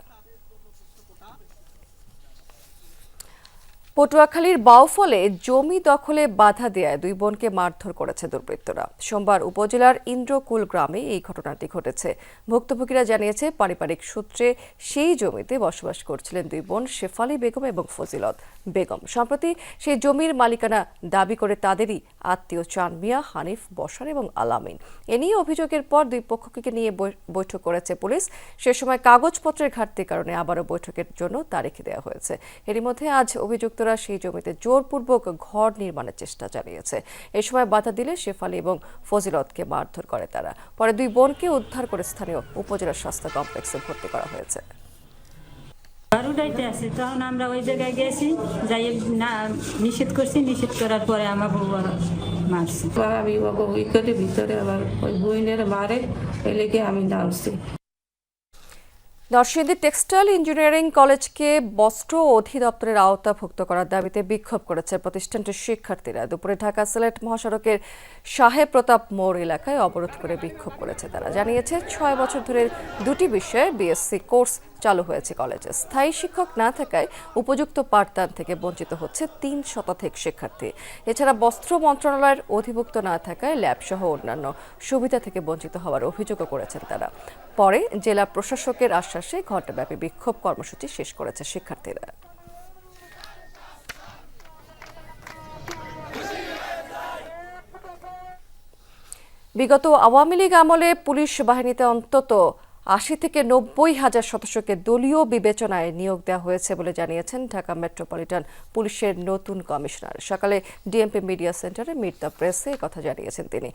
[SPEAKER 1] পটুয়াখালীর বাউফলে জমি দখলে বাধা দেয় 2 বোনকে মারধর করেছে দুর্বৃত্তরা। সোমবার উপজেলার ইন্দ্রকুল গ্রামে এই ঘটনাটি ঘটেছে। ভুক্তভোগীরা জানিয়েছে পারিবারিক সূত্রে সেই জমিতে বসবাস করছিলেন 2 বোন শেফালী বেগম এবং ফজিলত বেগম। সম্প্রতি সেই জমির মালিকানা দাবি করে তাদেরই আত্মীয় চান মিয়া, হানিফ, বসার এবং আলামিন। এ নিয়ে অভিযোগের পর 2 পক্ষকে নিয়ে বৈঠক করেছে পুলিশ। সে সময় কাগজপত্রের ঘাটতির কারণে আবারও বৈঠকের জন্য তারিখ দেওয়া হয়েছে। এরই মধ্যে আজ অভিযুক্তরা সেই জমিতে জোরপূর্বক ঘর নির্মাণের চেষ্টা চালিয়েছে। এই সময় বাধা দিলে শেফালী এবং ফজিলতকে মারধর করে তারা। পরে 2 বোনকে উদ্ধার করে স্থানীয় উপজেলা স্বাস্থ্য কমপ্লেক্সে ভর্তি করা হয়েছে।
[SPEAKER 21] বারুডাইতে আছে, তখন আমরা ওই জায়গায় গেছি, যাই না নিষেধ করছি, নিষেধ করার পরে আমার বউ মারছে। আমি ওই ভিতরে আবার ওই বইনের মারে এলেকে আমি দাঁড়ছি।
[SPEAKER 1] নরসিংদী টেক্সটাইল ইঞ্জিনিয়ারিং কলেজকে বস্ত্র অধিদপ্তরের আওতাভুক্ত করার দাবিতে বিক্ষোভ করেছে প্রতিষ্ঠানটির শিক্ষার্থীরা। দুপুরে ঢাকা সিলেট মহাসড়কের সাহেব প্রতাপ মোড় এলাকায় অবরোধ করে বিক্ষোভ করেছে তারা। জানিয়েছে 6 বছর ধরে 2টি বিষয়ে বিএসসি কোর্স চালু হয়েছে কলেজে। স্থায়ী শিক্ষক না থাকায় উপযুক্ত পাঠদান থেকে বঞ্চিত হচ্ছে 3 শতাধিক শিক্ষার্থী। এছাড়া বস্ত্র মন্ত্রণালয়ের অধিভুক্ত না থাকায় ল্যাব সহ অন্যান্য সুবিধা থেকে বঞ্চিত হওয়ার অভিযোগও করেছেন তারা। পরে জেলা প্রশাসকের আশ্বাসে ঘণ্টাব্যাপী বিক্ষোভ কর্মসূচি শেষ করেছে শিক্ষার্থীরা। বিগত আওয়ামী লীগ আমলে পুলিশ বাহিনীতে অন্তত 80 থেকে 90 হাজার সদস্যকে দলীয় বিবেচনায় নিয়োগ দেওয়া হয়েছে বলে জানিয়েছেন ঢাকা মেট্রোপলিটন পুলিশের নতুন কমিশনার। সকালে ডিএমপি মিডিয়া সেন্টারে মিট দ্য প্রেসে কথা জানিয়েছেন তিনি।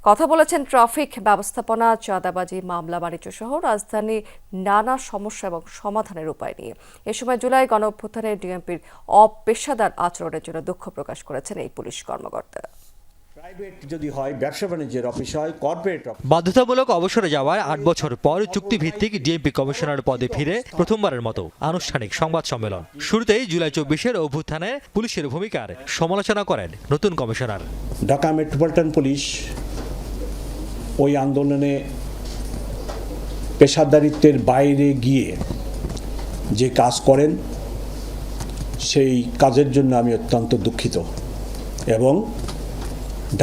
[SPEAKER 1] কথা বলেছেন ট্রাফিক ব্যবস্থাপনা, চাঁদাবাজি, মামলা বাণিজ্য সহ রাজধানীর নানা সমস্যা এবং সমাধানের উপায় নিয়ে। এ সময় জুলাই গণঅভ্যুত্থানে ডিএমপির অপেশাদার আচরণের জন্য দুঃখ প্রকাশ করেছেন এই পুলিশ কর্মকর্তা।
[SPEAKER 11] প্রাইভেট যদি হয়, ব্যবসা বাণিজ্যের অফিস হয়, কর্পোরেট
[SPEAKER 3] বাধ্যতামূলক অবসরে যাওয়ার 8 বছর পর চুক্তিভিত্তিক ডিএমপি কমিশনার পদে ফিরে প্রথমবারের মতো আনুষ্ঠানিক সংবাদ সম্মেলন। শুরুতেই জুলাই 24-এর অভ্যুত্থানে পুলিশের ভূমিকার সমালোচনা করেন নতুন কমিশনার।
[SPEAKER 11] ঢাকা মেট্রোপলিটন পুলিশ ওই আন্দোলনে পেশাদারিত্বের বাইরে গিয়ে যে কাজ করেন সেই কাজের জন্য আমি অত্যন্ত দুঃখিত এবং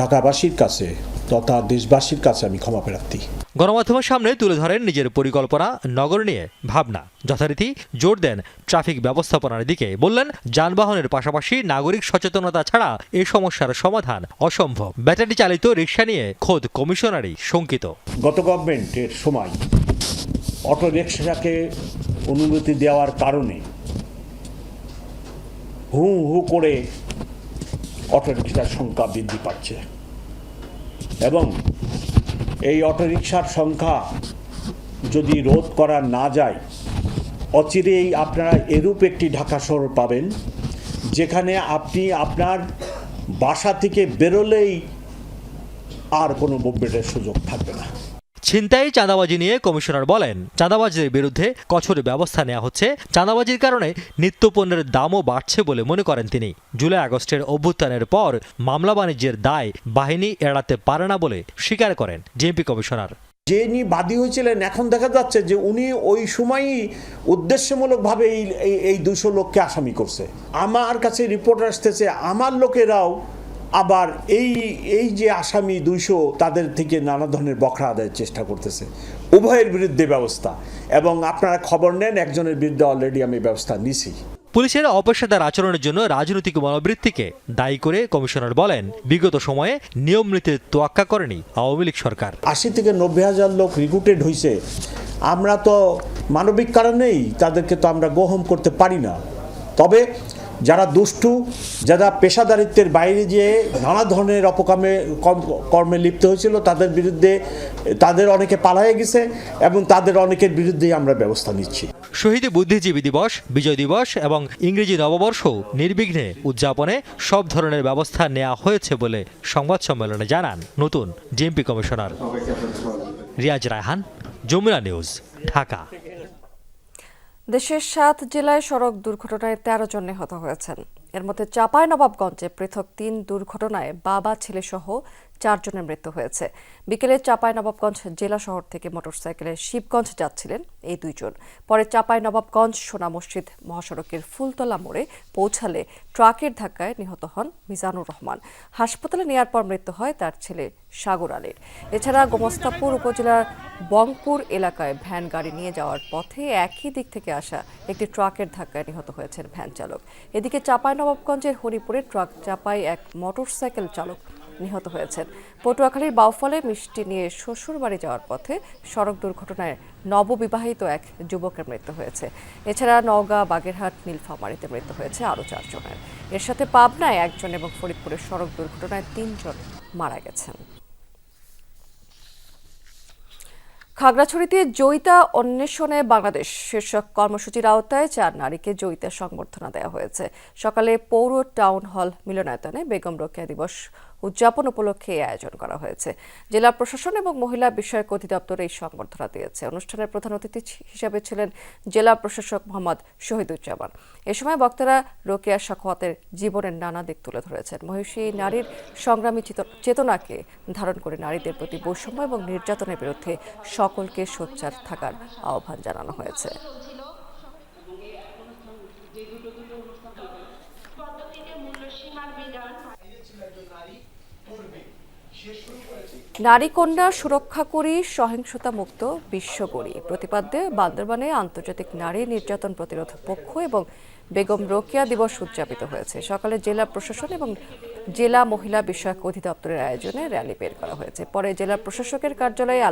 [SPEAKER 11] ঢাকাবাসীর কাছে তথা দেশবাসীর কাছে আমি ক্ষমা প্রার্থী।
[SPEAKER 3] গণমাধ্যমের সামনে তুলে ধরেন নিজের পরিকল্পনা, নগর নিয়ে ভাবনা, যথারীতি জোর দেন ট্রাফিক ব্যবস্থাপনার দিকে। বললেন, যানবাহনের পাশাপাশি নাগরিক সচেতনতা ছাড়া এই সমস্যার সমাধান অসম্ভব। ব্যাটারি চালিত রিক্সা নিয়ে খোদ কমিশনারই শঙ্কিত।
[SPEAKER 11] গত গভর্নমেন্টের সময় অটো রিক্সাকে অনুমতি দেওয়ার কারণে হু হু করে অটোরিকশার সংখ্যা বৃদ্ধি পাচ্ছে এবং এই অটোরিকশার সংখ্যা যদি রোধ করা না যায়, অচিরেই আপনারা এরূপ একটি ঢাকা শহর পাবেন যেখানে আপনি আপনার বাসা থেকে বেরোলেই আর কোনো মুভমেন্টের সুযোগ থাকবে না।
[SPEAKER 3] ছিনতাই, চাঁদাবাজি নিয়ে কমিশনার বলেন, চাঁদাবাজদের বিরুদ্ধে কঠোর ব্যবস্থা নেওয়া হচ্ছে। চাঁদাবাজির কারণে নিত্যপণ্যের দামও বাড়ছে বলে মনে করেন তিনি। জুলাই আগস্টের অভ্যুত্থানের পর মামলা বাণিজ্যের দায় বাহিনী এড়াতে পারে না বলে স্বীকার করেন ডিএমপি কমিশনার।
[SPEAKER 11] যিনি বাদী হয়েছিলেন, এখন দেখা যাচ্ছে যে উনি ওই সময়ই উদ্দেশ্যমূলকভাবে এই 200 লোককে আসামি করছে। আমার কাছে রিপোর্ট আসতেছে আমার লোকেরাও আবার এই যে আসামি 200 তাদের থেকে নানা ধরনের বখরা আদায়ের চেষ্টা করতেছে। উভয়ের বিরুদ্ধে ব্যবস্থা, এবং আপনারা খবর নেন, একজনের বিরুদ্ধে অলরেডি আমি ব্যবস্থা নিছি।
[SPEAKER 3] পুলিশের অপেশাদার আচরণের জন্য রাজনৈতিক মনোবৃত্তিকে দায়ী করে কমিশনার বলেন, বিগত সময়ে নিয়ম নীতি তোয়াক্কা করেনি আওয়ামী লীগ সরকার।
[SPEAKER 11] 80 থেকে 90,000 লোক রিক্রুটেড হয়েছে। আমরা তো মানবিক কারণেই তাদেরকে তো আমরা গ্রহণ করতে পারি না। তবে যারা দুষ্টু, যারা পেশাদারিত্বের বাইরে যেয়ে নানা ধরনের কর্মে লিপ্ত হয়েছিল, তাদের বিরুদ্ধে তাদের অনেকে পালায়ে গেছে এবং তাদের অনেকের বিরুদ্ধেই আমরা ব্যবস্থা নিচ্ছি।
[SPEAKER 3] শহীদ বুদ্ধিজীবী দিবস, বিজয় দিবস এবং ইংরেজি নববর্ষ নির্বিঘ্নে উদযাপনে সব ধরনের ব্যবস্থা নেওয়া হয়েছে বলে সংবাদ সম্মেলনে জানান নতুন DMP commissioner. Riaz Raihan, Jamuna News, Dhaka.
[SPEAKER 1] দেশের 7 জেলায় সড়ক দুর্ঘটনায় 13 জন নিহত হয়েছেন। এর মধ্যে চাঁপাইনবাবগঞ্জে পৃথক 3 দুর্ঘটনায় বাবা ছেলে সহ 4 জনের মৃত্যু হয়েছে। বিকেলে চাঁপাইনবাবগঞ্জ জেলা শহর থেকে মোটরসাইকেলে শিবগঞ্জ যাচ্ছিলেন এই 2 জন। পরে চাঁপাইনবাবগঞ্জ সোনা মসজিদ মহাসড়কের ফুলতলা মোড়ে পৌঁছালে ট্রাকের ধাক্কায় নিহত হন মিজানুর রহমান। হাসপাতালে নেওয়ার পর মৃত্যু হয় তার ছেলে সাগর আলীর। এছাড়া গোমস্তাপুর উপজেলার বংপুর এলাকায় ভ্যান গাড়ি নিয়ে যাওয়ার পথে একই দিক থেকে আসা একটি ট্রাকের ধাক্কায় নিহত হয়েছেন ভ্যান চালক। এদিকে চাঁপাইনবাবগঞ্জের হরিপুরে ট্রাক চাপায় এক মোটরসাইকেল চালক নিহত হয়েছেন। পটুয়াখালীর বাউফলে মিষ্টি নিয়ে শ্বশুর বাড়ি যাওয়ার পথে সড়ক দুর্ঘটনায় নববিবাহিত এক যুবকের মৃত্যু হয়েছে। এছাড়া নওগাঁ, বাগেরহাট, নীলফামারীতে মৃত্যু হয়েছে আরও 4 জনের। এর সাথে পাবনায় 1 জন এবং ফরিদপুরের সড়ক দুর্ঘটনায় 3 জন মারা গেছেন। খাগড়াছড়িতে জয়িতা অন্বেষণে বাংলাদেশ শীর্ষক কর্মসূচির আওতায় 4 নারীকে জয়িতা সংবর্ধনা দেওয়া হয়েছে। সকালে পৌর টাউন হল মিলনায়তনে বেগম রোকেয়া দিবস উদযাপন উপলক্ষে এই আয়োজন করা হয়েছে। জেলা প্রশাসন এবং মহিলা বিষয়ক অধিদপ্তর এই সংবর্ধনা দিয়েছে। অনুষ্ঠানের প্রধান অতিথি হিসেবে ছিলেন জেলা প্রশাসক মোহাম্মদ শহীদুজ্জামান। এ সময় বক্তারা রোকেয়া সাখাওয়াতের জীবনের নানা দিক তুলে ধরেছেন। মহিষী নারীর সংগ্রামী চেতনাকে ধারণ করে নারীদের প্রতি বৈষম্য এবং নির্যাতনের বিরুদ্ধে সকলকে সোচ্চার থাকার আহ্বান জানানো হয়েছে। নারী কন্যা সুরক্ষা করি, সহিংসতা মুক্ত বিশ্ব গড়ি প্রতিপাদ্যে বান্দরবানে আন্তর্জাতিক নারী নির্যাতন প্রতিরোধ পক্ষ এবং বেগম রোকেয়া দিবস উদযাপিত হয়েছে। সকালে জেলা প্রশাসন এবং জেলা মহিলা বিষয়ক অধিদপ্তরের আয়োজনে র্যালি বের করা হয়েছে। পরে জেলা প্রশাসকের কার্যালয়ে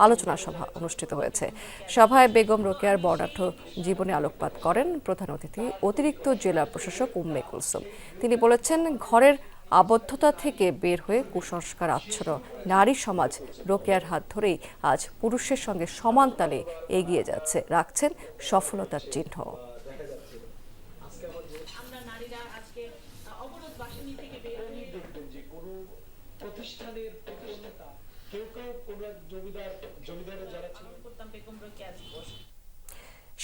[SPEAKER 1] আলোচনা সভা অনুষ্ঠিত হয়েছে। সভায় বেগম রোকেয়ার বর্ণাঢ্য জীবনে আলোকপাত করেন প্রধান অতিথি অতিরিক্ত জেলা প্রশাসক উম্মে কুলসুম। তিনি বলেছেন, ঘরের আবদ্ধতা থেকে বের হয়ে কুসংস্কার আচ্ছন্ন নারী সমাজ রোকেয়ার হাত ধরেই আজ পুরুষের সঙ্গে সমান তালে এগিয়ে যাচ্ছে, রাখছেন সফলতার চিহ্ন।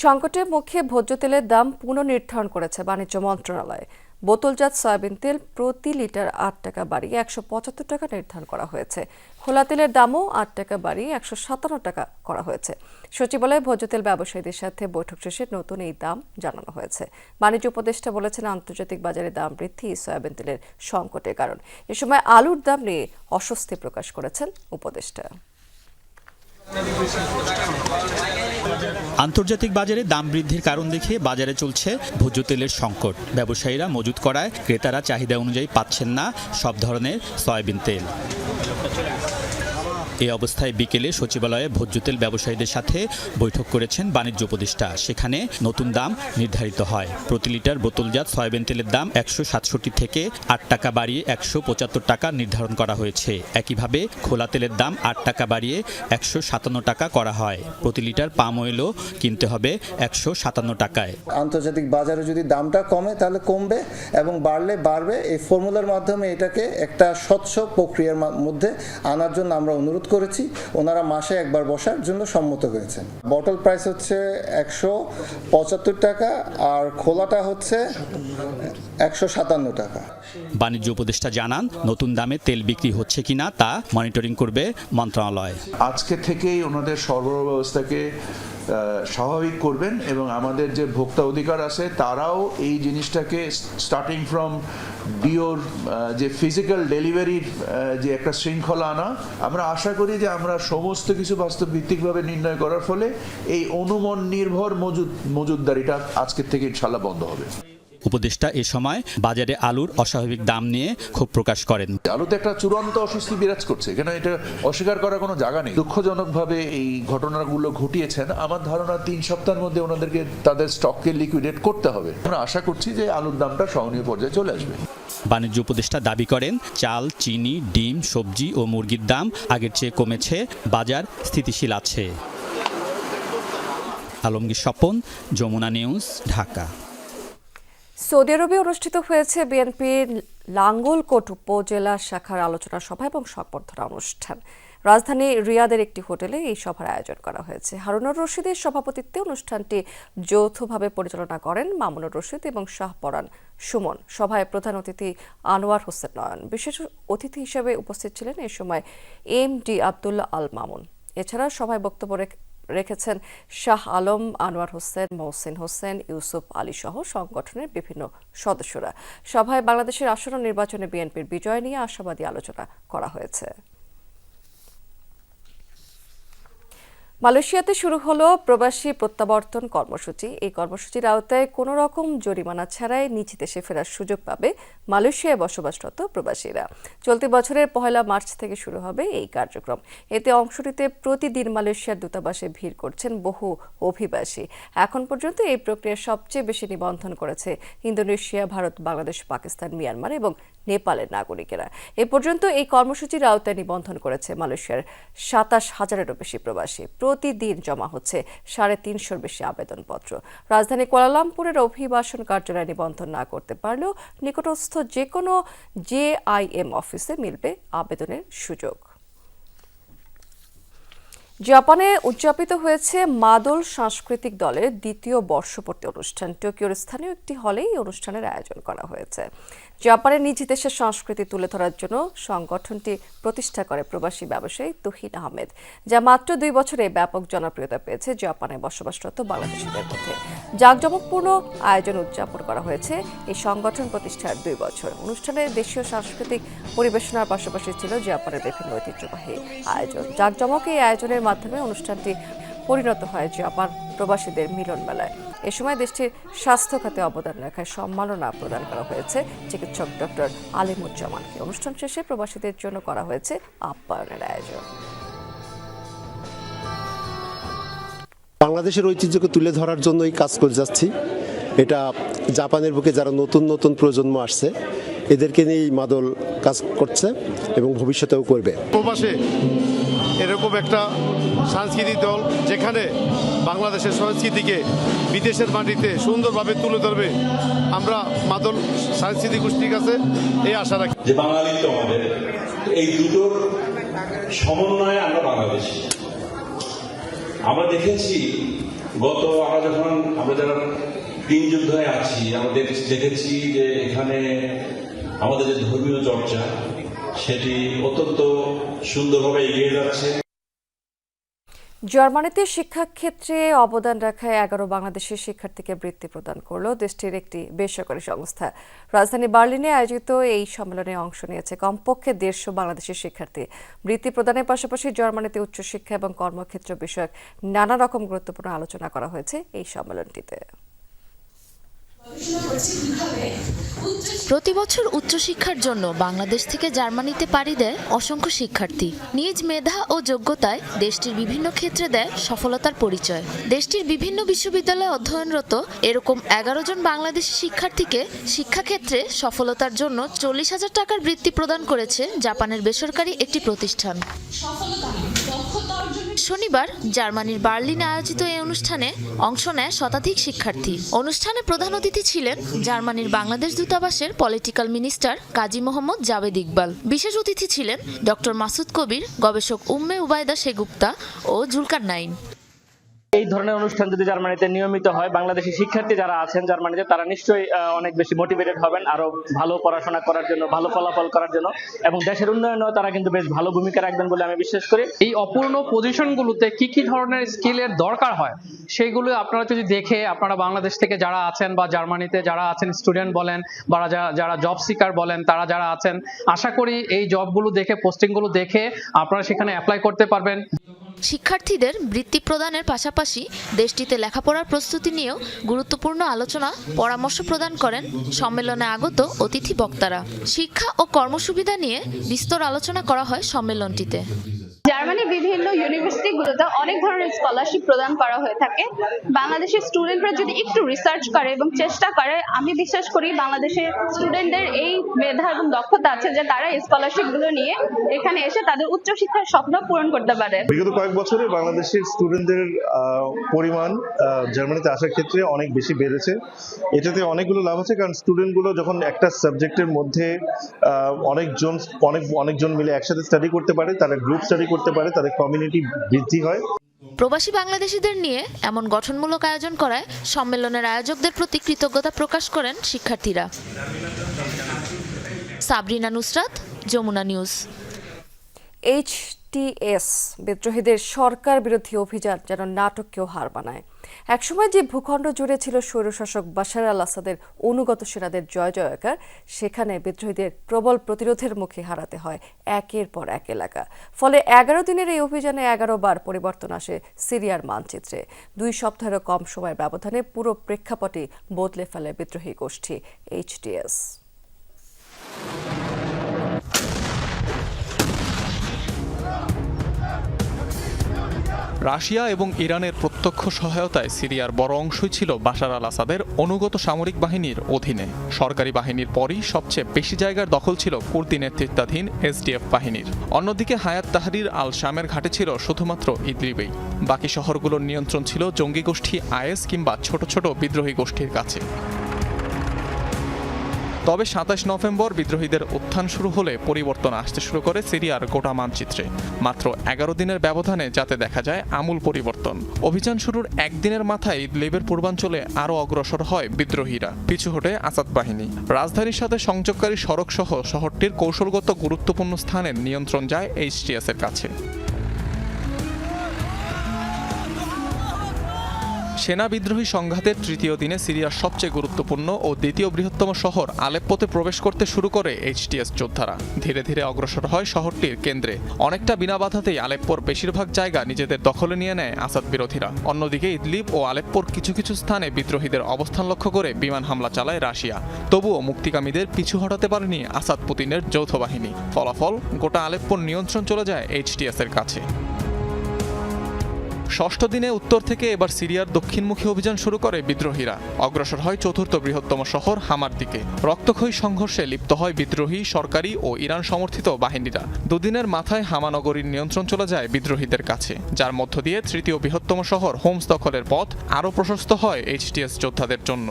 [SPEAKER 1] সংকটের মুখে ভোজ্য তেলের দাম পুনর্নির্ধারণ করেছে বাণিজ্য মন্ত্রণালয়। বোতলজাত সয়াবিন তেল প্রতি লিটার ৮ টাকা বাড়িয়ে ১৭৫ টাকা নির্ধারণ করা হয়েছে। খোলা তেলের দামও ৮ টাকা বাড়িয়ে ১৫৭ টাকা করা হয়েছে। সচিবালয়ে ভোজ্য তেল ব্যবসায়ীদের সাথে বৈঠক শেষে নতুন এই দাম জানানো হয়েছে। বাণিজ্য উপদেষ্টা বলেছেন, আন্তর্জাতিক বাজারে দাম বৃদ্ধি সয়াবিন তেলের সংকটের কারণ। এ সময় আলুর দাম নিয়ে অস্বস্তি প্রকাশ করেছেন উপদেষ্টা।
[SPEAKER 2] আন্তর্জাতিক বাজারে দাম বৃদ্ধির কারণ দেখিয়ে বাজারে চলছে ভোজ্য তেলের সংকট। ব্যবসায়ীরা মজুত করায় ক্রেতারা চাহিদা অনুযায়ী পাচ্ছেন না সব ধরনের সয়াবিন তেল। এই অবস্থায় বিকেলে সচিবালয়ে ভোজ্য তেল ব্যবসায়ীদের সাথে বৈঠক করেছেন বাণিজ্য উপদেষ্টা। সেখানে নতুন দাম নির্ধারিত হয়। প্রতি লিটার বোতলজাত সয়াবিন তেলের দাম ১৬৭ থেকে ৮ টাকা বাড়িয়ে ১৭৫ টাকা নির্ধারণ করা হয়েছে। একইভাবে খোলা তেলের দাম ৮ টাকা বাড়িয়ে ১৫৭ টাকা করা হয়। প্রতি লিটার পাম অয়েলও কিনতে হবে ১৫৭ টাকায়।
[SPEAKER 22] আন্তর্জাতিক বাজারে যদি দামটা কমে তাহলে কমবে এবং বাড়লে বাড়বে। এই ফর্মুলার মাধ্যমে এটাকে একটা স্বচ্ছ প্রক্রিয়ার মধ্যে আনার জন্য আমরা অনুরোধ করেছি। ওনারা মাসে একবার বসার জন্য সম্মত হয়েছেন। বটল প্রাইস হচ্ছে ১৭৫ টাকা আর খোলাটা হচ্ছে ১৫৭ টাকা।
[SPEAKER 2] বাণিজ্য উপদেষ্টা জানান, নতুন দামে তেল বিক্রি হচ্ছে কিনা তা মনিটরিং করবে মন্ত্রণালয়।
[SPEAKER 23] আজকে থেকেই ওনাদের সরবরাহ ব্যবস্থাকে স্বাভাবিক করবেন এবং আমাদের যে ভোক্তা অধিকার আছে তারাও এই জিনিসটাকে স্টার্টিং ফ্রম ডিওর যে ফিজিক্যাল ডেলিভারির যে একটা শৃঙ্খলা আনা, আমরা আশা করি যে আমরা সমস্ত কিছু বাস্তব ভিত্তিকভাবে নির্ণয় করার ফলে এই অনুমান নির্ভর মজুতদারিটা আজকের থেকে ইনশাল্লাহ বন্ধ হবে।
[SPEAKER 2] উপদেষ্টা এ সময় বাজারে আলুর অস্বাভাবিক দাম নিয়ে ক্ষোভ প্রকাশ করেন।
[SPEAKER 23] আলুতে একটা চূড়ান্ত অস্বস্তি বিরাজ করছে, এখানে এটা অস্বীকার করার কোনো জায়গা নেই। দুঃখজনকভাবে এই ঘটনাগুলো ঘটিয়েছেন। আমার ধারণা ৩ সপ্তাহের মধ্যে ওনাদেরকে তাদের স্টককে লিকুইডেট করতে হবে। আমরা আশা করছি যে আলুর দামটা সহনীয় পর্যায়ে চলে আসবে।
[SPEAKER 2] বাণিজ্য উপদেষ্টা দাবি করেন, চাল, চিনি, ডিম, সবজি ও মুরগির দাম আগের চেয়ে কমেছে, বাজার স্থিতিশীল আছে। আলমগীর স্বপন, যমুনা নিউজ, ঢাকা।
[SPEAKER 1] সৌদি আরবে অনুষ্ঠিত হয়েছে বিএনপির লাঙ্গলকোট উপজেলা শাখার আলোচনা সভা এবং সংবর্ধনা অনুষ্ঠান। রাজধানী রিয়াদের একটি হোটেলে এই সভার আয়োজন করা হয়েছে। হারুনুর রশিদের সভাপতিত্বে অনুষ্ঠানটি যৌথভাবে পরিচালনা করেন মামুনুর রশিদ এবং শাহপরান সুমন। সভায় প্রধান অতিথি আনোয়ার হোসেন নয়ন। বিশেষ অতিথি হিসেবে উপস্থিত ছিলেন এ সময় এমডি আব্দুল্লাহ আল মামুন। এছাড়া সভায় বক্তব্য রেখেছেন শাহ আলম, আনোয়ার হোসেন, মহসিন হোসেন, ইউসুফ আলী সহ সংগঠনের বিভিন্ন সদস্যরা। সভায় বাংলাদেশের আসন্ন নির্বাচনে বিএনপির বিজয় নিয়ে আশাবাদী আলোচনা করা হয়েছে। মালয়েশিয়াতে শুরু হলো প্রবাসী প্রত্যাবর্তন কর্মসূচি। এই কর্মসূচির আওতায় কোনো রকম জরিমানা ছাড়াই নিজ দেশে ফেরার সুযোগ পাবে মালয়েশিয়ায় বসবাসরত প্রবাসীরা। চলতি বছরের ১ মার্চ থেকে শুরু হবে এই কার্যক্রম। এতে অংশ নিতে প্রতিদিন মালয়েশিয়ার দূতাবাসে ভিড় করছেন বহু অভিবাসী। এখন পর্যন্ত এই প্রক্রিয়ায় সবচেয়ে বেশি নিবন্ধন করেছে ইন্দোনেশিয়া, ভারত, বাংলাদেশ, পাকিস্তান, মিয়ানমার এবং নেপালের নাগরিকেরা। এ পর্যন্ত এই কর্মসূচির আওতায় নিবন্ধন করেছে মালয়েশিয়ার ২৭,০০০-এরও বেশি প্রবাসী। প্রতিদিন জমা হচ্ছে ৩৫০-র বেশি আবেদনপত্র। রাজধানী কুয়ালালামপুরের অভিবাসন কার্যালয়ে নিবন্ধন না করতে পারলেও নিকটস্থ যে কোনো জেআইএম অফিসে মিলবে আবেদনের সুযোগ। জাপানে উদযাপিত হয়েছে মাদল সাংস্কৃতিক দলের ২য় বর্ষপূর্তি অনুষ্ঠান। টোকিওর স্থানীয় একটি হলে এই অনুষ্ঠানের আয়োজন করা হয়েছে। জাপানের নিজ দেশের সংস্কৃতি তুলে ধরার জন্য সংগঠনটি প্রতিষ্ঠা করে প্রবাসী ব্যবসায়ী তুহিন আহমেদ, যা মাত্র ২ বছরে ব্যাপক জনপ্রিয়তা পেয়েছে জাপানে বসবাসরত বাংলাদেশিদের মধ্যে। জাঁকজমকপূর্ণ আয়োজন উদযাপন করা হয়েছে এই সংগঠন প্রতিষ্ঠার ২ বছর। অনুষ্ঠানে দেশীয় সাংস্কৃতিক পরিবেশনার পাশাপাশি ছিল জাপানের বিভিন্ন ঐতিহ্যবাহী আয়োজন। জাঁকজমক এই আয়োজনের মাধ্যমে অনুষ্ঠানটি পরিণত হয় জাপান প্রবাসীদের মিলন মেলায়। এ সময় দেশটির স্বাস্থ্য খাতে অবদান রাখায় সম্মাননা প্রদান করা হয়েছে চিকিৎসক ডক্টর আলিমুজ্জামানকে। অনুষ্ঠান শেষে প্রবাসীদের জন্য করা হয়েছে আপ্যায়নের আয়োজন।
[SPEAKER 24] বাংলাদেশের ঐতিহ্যকে তুলে ধরার জন্যই কাজ করে যাচ্ছি। এটা জাপানের বুকে যারা নতুন নতুন প্রজন্ম আসছে এদেরকে নিয়েই মাদল কাজ করছে এবং ভবিষ্যতেও করবে।
[SPEAKER 25] প্রবাসে
[SPEAKER 4] এরকম একটা সাংস্কৃতিক দল যেখানে বাংলাদেশের সংস্কৃতিকে বিদেশের মাটিতে সুন্দরভাবে তুলে ধরবে, আমরা মাদল সাংস্কৃতিক গোষ্ঠীর কাছে এই আশা রাখি
[SPEAKER 5] যে বাঙালিত্ব আমাদের, এই দুটোর সমন্বয়ে আমরা বাংলাদেশী। আমরা দেখেছি আমরা যারা 3 যুদ্ধে আছি, আমরা দেখেছি যে এখানে আমাদের যে ধর্মীয় চর্চা সেটি অত্যন্ত সুন্দরভাবে এগিয়ে যাচ্ছে।
[SPEAKER 1] জার্মানিতে শিক্ষাক্ষেত্রে অবদান রাখায় 11 বাংলাদেশের শিক্ষার্থীকে বৃত্তি প্রদান করল দেশটির একটি বেসরকারি সংস্থা। রাজধানী বার্লিনে আয়োজিত এই সম্মেলনে অংশ নিয়েছে কমপক্ষে 150 বাংলাদেশের শিক্ষার্থী। বৃত্তি প্রদানের পাশাপাশি জার্মানিতে উচ্চশিক্ষা এবং কর্মক্ষেত্র বিষয়ক নানা রকম গুরুত্বপূর্ণ আলোচনা করা হয়েছে এই সম্মেলনটিতে।
[SPEAKER 6] প্রতি বছর উচ্চশিক্ষার জন্য বাংলাদেশ থেকে জার্মানিতে পাড়ি দেয় অসংখ্য শিক্ষার্থী। নিজ মেধা ও যোগ্যতায় দেশটির বিভিন্ন ক্ষেত্রে দেয় সফলতার পরিচয়। দেশটির বিভিন্ন বিশ্ববিদ্যালয়ে অধ্যয়নরত এরকম 11 জন বাংলাদেশি শিক্ষার্থীকে শিক্ষাক্ষেত্রে সফলতার জন্য 40,000 টাকার বৃত্তি প্রদান করেছে জাপানের বেসরকারি একটি প্রতিষ্ঠান। শনিবার জার্মানির বার্লিনে আয়োজিত এই অনুষ্ঠানে অংশ নেয় শতাধিক শিক্ষার্থী। অনুষ্ঠানে প্রধান অতিথি ছিলেন জার্মানির বাংলাদেশ দূতাবাসের পলিটিক্যাল মিনিস্টার কাজী মোহাম্মদ জাবেদ ইকবাল। বিশেষ অতিথি ছিলেন ডক্টর মাসুদ কবির, গবেষক উম্মে উবায়দা সেগুপ্তা ও জুলকার নাইন।
[SPEAKER 7] এই ধরনের অনুষ্ঠান যদি জার্মানিতে নিয়মিত হয়, বাংলাদেশি শিক্ষার্থী যারা আছেন জার্মানিতে তারা নিশ্চয়ই অনেক বেশি মোটিভেটেড হবেন আরো ভালো পড়াশোনা করার জন্য, ভালো ফলাফল করার জন্য, এবং দেশের উন্নয়নেও তারা কিন্তু বেশ ভালো ভূমিকা রাখবেন বলে আমি বিশ্বাস করি।
[SPEAKER 25] এই অপূর্ণ পজিশনগুলোতে কি কি ধরনের স্কিলের দরকার হয় সেইগুলো আপনারা যদি দেখে, আপনারা বাংলাদেশ থেকে যারা আছেন বা জার্মানিতে যারা আছেন, স্টুডেন্ট বলেন বা যারা জব সিকার বলেন, তারা যারা আছেন, আশা করি এই জবগুলো দেখে, পোস্টিংগুলো দেখে আপনারা সেখানে অ্যাপ্লাই করতে পারবেন।
[SPEAKER 6] শিক্ষার্থীদের বৃত্তি প্রদানের পাশাপাশি দেশটিতে লেখাপড়ার প্রস্তুতি নিয়েও গুরুত্বপূর্ণ আলোচনা পরামর্শ প্রদান করেন সম্মেলনে আগত অতিথি বক্তারা। শিক্ষা ও কর্মসুবিধা নিয়ে বিস্তর আলোচনা করা হয় সম্মেলনটিতে।
[SPEAKER 26] জার্মানির বিভিন্ন ইউনিভার্সিটিগুলোতে অনেক ধরনের স্কলারশিপ প্রদান করা হয়ে থাকে। বাংলাদেশের স্টুডেন্টরা যদি একটু রিসার্চ করে এবং চেষ্টা করে, আমি বিশ্বাস করি বাংলাদেশের স্টুডেন্টদের এই মেধা এবং দক্ষতা আছে যে তারা এই স্কলারশিপগুলো নিয়ে এখানে এসে তাদের উচ্চশিক্ষার স্বপ্ন পূরণ করতে পারে।
[SPEAKER 27] বিগত কয়েক বছরে বাংলাদেশের স্টুডেন্টদের পরিমাণ জার্মানিতে আসার ক্ষেত্রে অনেক বেশি বেড়েছে। এটাতে অনেকগুলো লাভ আছে, কারণ স্টুডেন্টগুলো যখন একটা সাবজেক্টের মধ্যে অনেকজন মিলে একসাথে স্টাডি করতে পারে, তারা গ্রুপ স্টাডি করতে পারে, তাদের কমিউনিটি বৃদ্ধি হয়।
[SPEAKER 6] প্রবাসী বাংলাদেশিদের নিয়ে এমন গঠনমূলক আয়োজন করায় সম্মেলনের আয়োজকদের প্রতি কৃতজ্ঞতা প্রকাশ করেন শিক্ষার্থীরা। সাবরিনা নুসরাত, যমুনা নিউজ।
[SPEAKER 1] HTS বিদ্রোহীদের সরকার বিরোধী অভিযান যেন নাটককেও হার বানায়। একসময় যে ভূখণ্ড জুড়ে ছিল স্বৈরশাসক বাশার আল আসাদের অনুগত সেনাদের জয় জয়কার, সেখানে বিদ্রোহীদের প্রবল প্রতিরোধের মুখে হারাতে হয় একের পর এক এলাকা। ফলে 11 দিনের এই অভিযানে 11 বার পরিবর্তন আসে সিরিয়ার মানচিত্রে। 2 সপ্তাহেরও কম সময়ের ব্যবধানে পুরো প্রেক্ষাপটই বদলে ফেলে বিদ্রোহী গোষ্ঠী HTS।
[SPEAKER 28] রাশিয়া এবং ইরানের প্রত্যক্ষ সহায়তায় সিরিয়ার বড় অংশই ছিল বাশার আল আসাদের অনুগত সামরিক বাহিনীর অধীনে। সরকারি বাহিনীর পরই সবচেয়ে বেশি জায়গার দখল ছিল কুর্দি নেতৃত্বাধীন SDF বাহিনীর। অন্যদিকে হায়াত তাহরির আল শামের ঘাঁটি ছিল শুধুমাত্র ইদলিবেই। বাকি শহরগুলোর নিয়ন্ত্রণ ছিল জঙ্গি গোষ্ঠী IS কিংবা ছোট ছোট বিদ্রোহী গোষ্ঠীর কাছে। তবে 27 নভেম্বর বিদ্রোহীদের উত্থান শুরু হলে পরিবর্তন আসতে শুরু করে সিরিয়ার গোটা মানচিত্রে। মাত্র 11 দিনের ব্যবধানে যাতে দেখা যায় আমূল পরিবর্তন। অভিযান শুরুর একদিনের মাথায় ইদলিবের পূর্বাঞ্চলে আরও অগ্রসর হয় বিদ্রোহীরা, পিছু হটে আসাদ বাহিনী। রাজধানীর সাথে সংযোগকারী সড়ক সহ শহরটির কৌশলগত গুরুত্বপূর্ণ স্থানের নিয়ন্ত্রণ যায় HTS এর কাছে। সেনা বিদ্রোহী সংঘাতের তৃতীয় দিনে সিরিয়ার সবচেয়ে গুরুত্বপূর্ণ ও দ্বিতীয় বৃহত্তম শহর আলেপ্পোতে প্রবেশ করতে শুরু করে HTS যোদ্ধারা। ধীরে ধীরে অগ্রসর হয় শহরটির কেন্দ্রে। অনেকটা বিনা বাধাতেই আলেপ্পোর বেশিরভাগ জায়গা নিজেদের দখলে নিয়ে নেয় আসাদ বিরোধীরা। অন্যদিকে ইদলিব ও আলেপ্পোর কিছু কিছু স্থানে বিদ্রোহীদের অবস্থান লক্ষ্য করে বিমান হামলা চালায় রাশিয়া। তবুও মুক্তিকামীদের পিছু হটাতে পারেনি আসাদ পুতিনের যৌথ বাহিনী। ফলাফল, গোটা আলেপ্পোর নিয়ন্ত্রণ চলে যায় HTS এর কাছে। ষষ্ঠ দিনে উত্তর থেকে এবার সিরিয়ার দক্ষিণমুখী অভিযান শুরু করে বিদ্রোহীরা। অগ্রসর হয় চতুর্থ বৃহত্তম শহর হামার দিকে। রক্তক্ষয়ী সংঘর্ষে লিপ্ত হয় বিদ্রোহী, সরকারি ও ইরান সমর্থিত বাহিনীরা। দুদিনের মাথায় হামা নগরীর নিয়ন্ত্রণ চলে যায় বিদ্রোহীদের কাছে, যার মধ্য দিয়ে তৃতীয় বৃহত্তম শহর হোমস দখলের পথ আরও প্রশস্ত হয় এইচটিএস যোদ্ধাদের জন্য।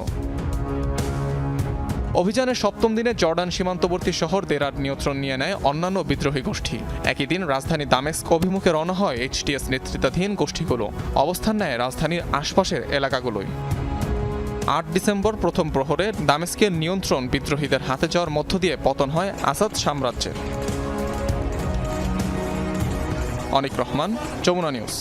[SPEAKER 28] অভিযানের সপ্তম দিনে জর্ডান সীমান্তবর্তী শহর দেরার নিয়ন্ত্রণ নিয়ে নেয় অন্যান্য বিদ্রোহী গোষ্ঠী। একই দিন রাজধানী দামেস্ক অভিমুখে রওনা হয় এইচটিএস নেতৃত্বাধীন গোষ্ঠীগুলো। অবস্থান নেয় রাজধানীর আশপাশের এলাকাগুলোয়। ৮ ডিসেম্বর প্রথম প্রহরে দামেস্কের নিয়ন্ত্রণ বিদ্রোহীদের হাতে যাওয়ার মধ্য দিয়ে পতন হয় আসাদ সাম্রাজ্যের। অনিক রহমান, যমুনা নিউজ।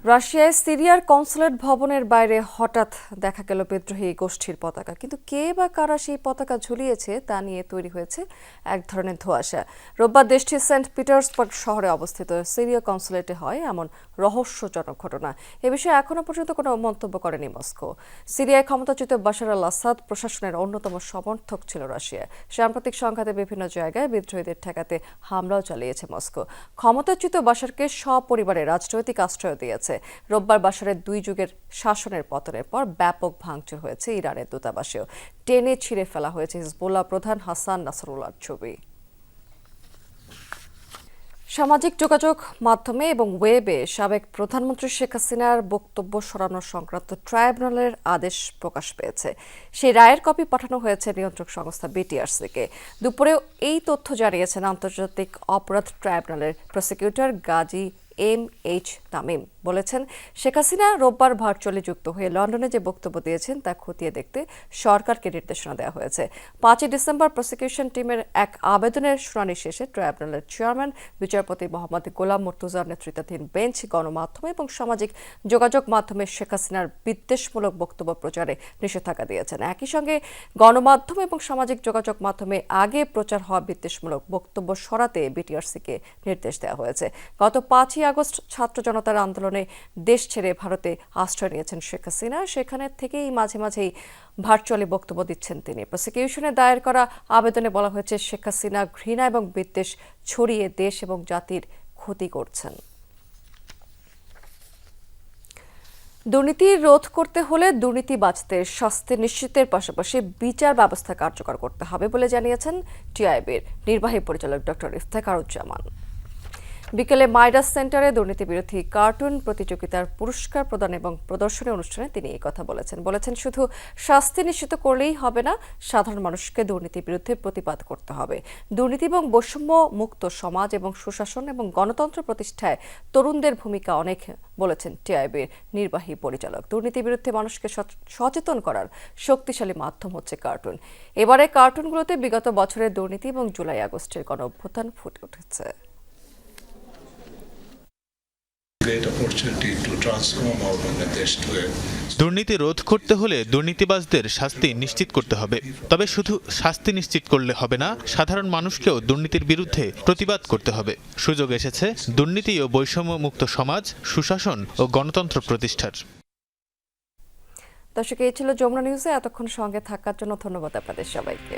[SPEAKER 1] রাশিয়ায় সিরিয়ার কনসুলেট ভবনের বাইরে হঠাৎ দেখা গেল বিদ্রোহী গোষ্ঠীর পতাকা, কিন্তু কে বা কারা সেই পতাকা ঝুলিয়েছে তা নিয়ে তৈরি হয়েছে এক ধরনের ধোঁয়াশা। রোববার দেশটির সেন্ট পিটার্সবার্গ শহরে অবস্থিত সিরিয়া কনসুলেটে হয় এমন রহস্যজনক ঘটনা। এ বিষয়ে এখনও পর্যন্ত কোনো মন্তব্য করেনি মস্কো। সিরিয়ায় ক্ষমতাচ্যুত বাশার আল আসাদ প্রশাসনের অন্যতম সমর্থক ছিল রাশিয়া। সাম্প্রতিক সংঘাতে বিভিন্ন জায়গায় বিদ্রোহীদের ঠেকাতে হামলাও চালিয়েছে মস্কো। ক্ষমতাচ্যুত বাশারকে সপরিবারে রাজনৈতিক আশ্রয় দিয়েছে। রোববার বাশারের 2 যুগের শাসনের পতনের পর ব্যাপক ভাঙচুর হয়েছে ইরানের দূতাবাসেও। টেনে ছিঁড়ে ফেলা হয়েছে হিজবুল্লাহ প্রধান হাসান নাসরুল্লাহর ছবি। সামাজিক যোগাযোগ মাধ্যমে এবং ওয়েবে সাবেক প্রধানমন্ত্রী শেখ হাসিনার বক্তব্য সরানো সংক্রান্ত ট্রাইব্যুনালের আদেশ প্রকাশ পেয়েছে। সেই রায়ের কপি পাঠানো হয়েছে নিয়ন্ত্রক সংস্থা বিটিআরসিকে। দুপুরেও এই তথ্য জানিয়েছেন আন্তর্জাতিক অপরাধ ট্রাইব্যুনালের প্রসিকিউটর গাজী MH তামিম। বলেছেন, শেখ হাসিনা রোববার ভার্চুয়ালি যুক্ত হয়ে লন্ডনে যে বক্তব্য দিয়েছেন তা খতিয়ে দেখতে সরকারকে নির্দেশনা দেওয়া হয়েছে। 5 ডিসেম্বর প্রসিকিউশন টিমের এক আবেদনের শুনানি শেষে ট্রাইব্যুনালের চেয়ারম্যান বিচারপতি মোহাম্মদ গোলাম মুর্তুজার নেতৃত্বাধীন বেঞ্চ গণমাধ্যমে এবং সামাজিক যোগাযোগ মাধ্যমে শেখ হাসিনার বিদ্বেষমূলক বক্তব্য প্রচারে নিষেধাজ্ঞা দিয়েছেন। একই সঙ্গে গণমাধ্যম এবং সামাজিক যোগাযোগ মাধ্যমে আগে প্রচার হওয়া বিদ্বেষমূলক বক্তব্য সরাতে বিটিআরসিকে নির্দেশ দেওয়া হয়েছে। গত 5 আগস্ট ছাত্র জনতার আন্দোলনে দেশ ছেড়ে ভারতে আশ্রয় নিয়েছেন শেখ হাসিনা। সেখানে থেকেই মাঝে মাঝেই ভার্চুয়ালি বক্তব্য দিচ্ছেন তিনি। প্রসিকিউশনে দায়ের করা আবেদনে বলা হয়েছে, শেখ হাসিনা ঘৃণা এবং বিদ্বেষ ছড়িয়ে দেশ এবং জাতির ক্ষতি করছেন। দুর্নীতি রোধ করতে হলে দুর্নীতিবাজদের শাস্তি নিশ্চিতের পাশাপাশি বিচার ব্যবস্থা কার্যকর করতে হবে বলে জানিয়েছেন টিআইবির নির্বাহী পরিচালক ডক্টর ইফতেখারুজ্জামান। বিকেলে মাইডাস সেন্টারে দুর্নীতি বিরোধী কার্টুন প্রতিযোগিতার পুরস্কার প্রদান এবং প্রদর্শনী অনুষ্ঠানে তিনি এই কথা বলেছেন, শুধু শাস্তি নিশ্চিত করলেই হবে না, সাধারণ মানুষকে দুর্নীতির বিরুদ্ধে প্রতিবাদ করতে হবে। দুর্নীতি এবং বৈষম্য মুক্ত সমাজ এবং সুশাসন এবং গণতন্ত্র প্রতিষ্ঠায় তরুণদের ভূমিকা অনেক, বলেছেন টিআইবির নির্বাহী পরিচালক। দুর্নীতির বিরুদ্ধে মানুষকে সচেতন করার শক্তিশালী মাধ্যম হচ্ছে কার্টুন। এবারে কার্টুনগুলোতে বিগত বছরের দুর্নীতি এবং জুলাই আগস্টের গণঅভ্যুত্থান ফুটে উঠেছে।
[SPEAKER 8] দুর্নীতি রোধ করতে হলে দুর্নীতিবাজদের শাস্তি নিশ্চিত করতে হবে। তবে শুধু শাস্তি নিশ্চিত করলে হবে না, সাধারণ মানুষকেও দুর্নীতির বিরুদ্ধে প্রতিবাদ করতে হবে। সুযোগ এসেছে দুর্নীতি ও বৈষম্য মুক্ত সমাজ, সুশাসন ও গণতন্ত্র প্রতিষ্ঠার।
[SPEAKER 1] দর্শক, এই ছিল যমুনা নিউজে এতক্ষণ সঙ্গে থাকার জন্য ধন্যবাদ আপনাদের সবাইকে।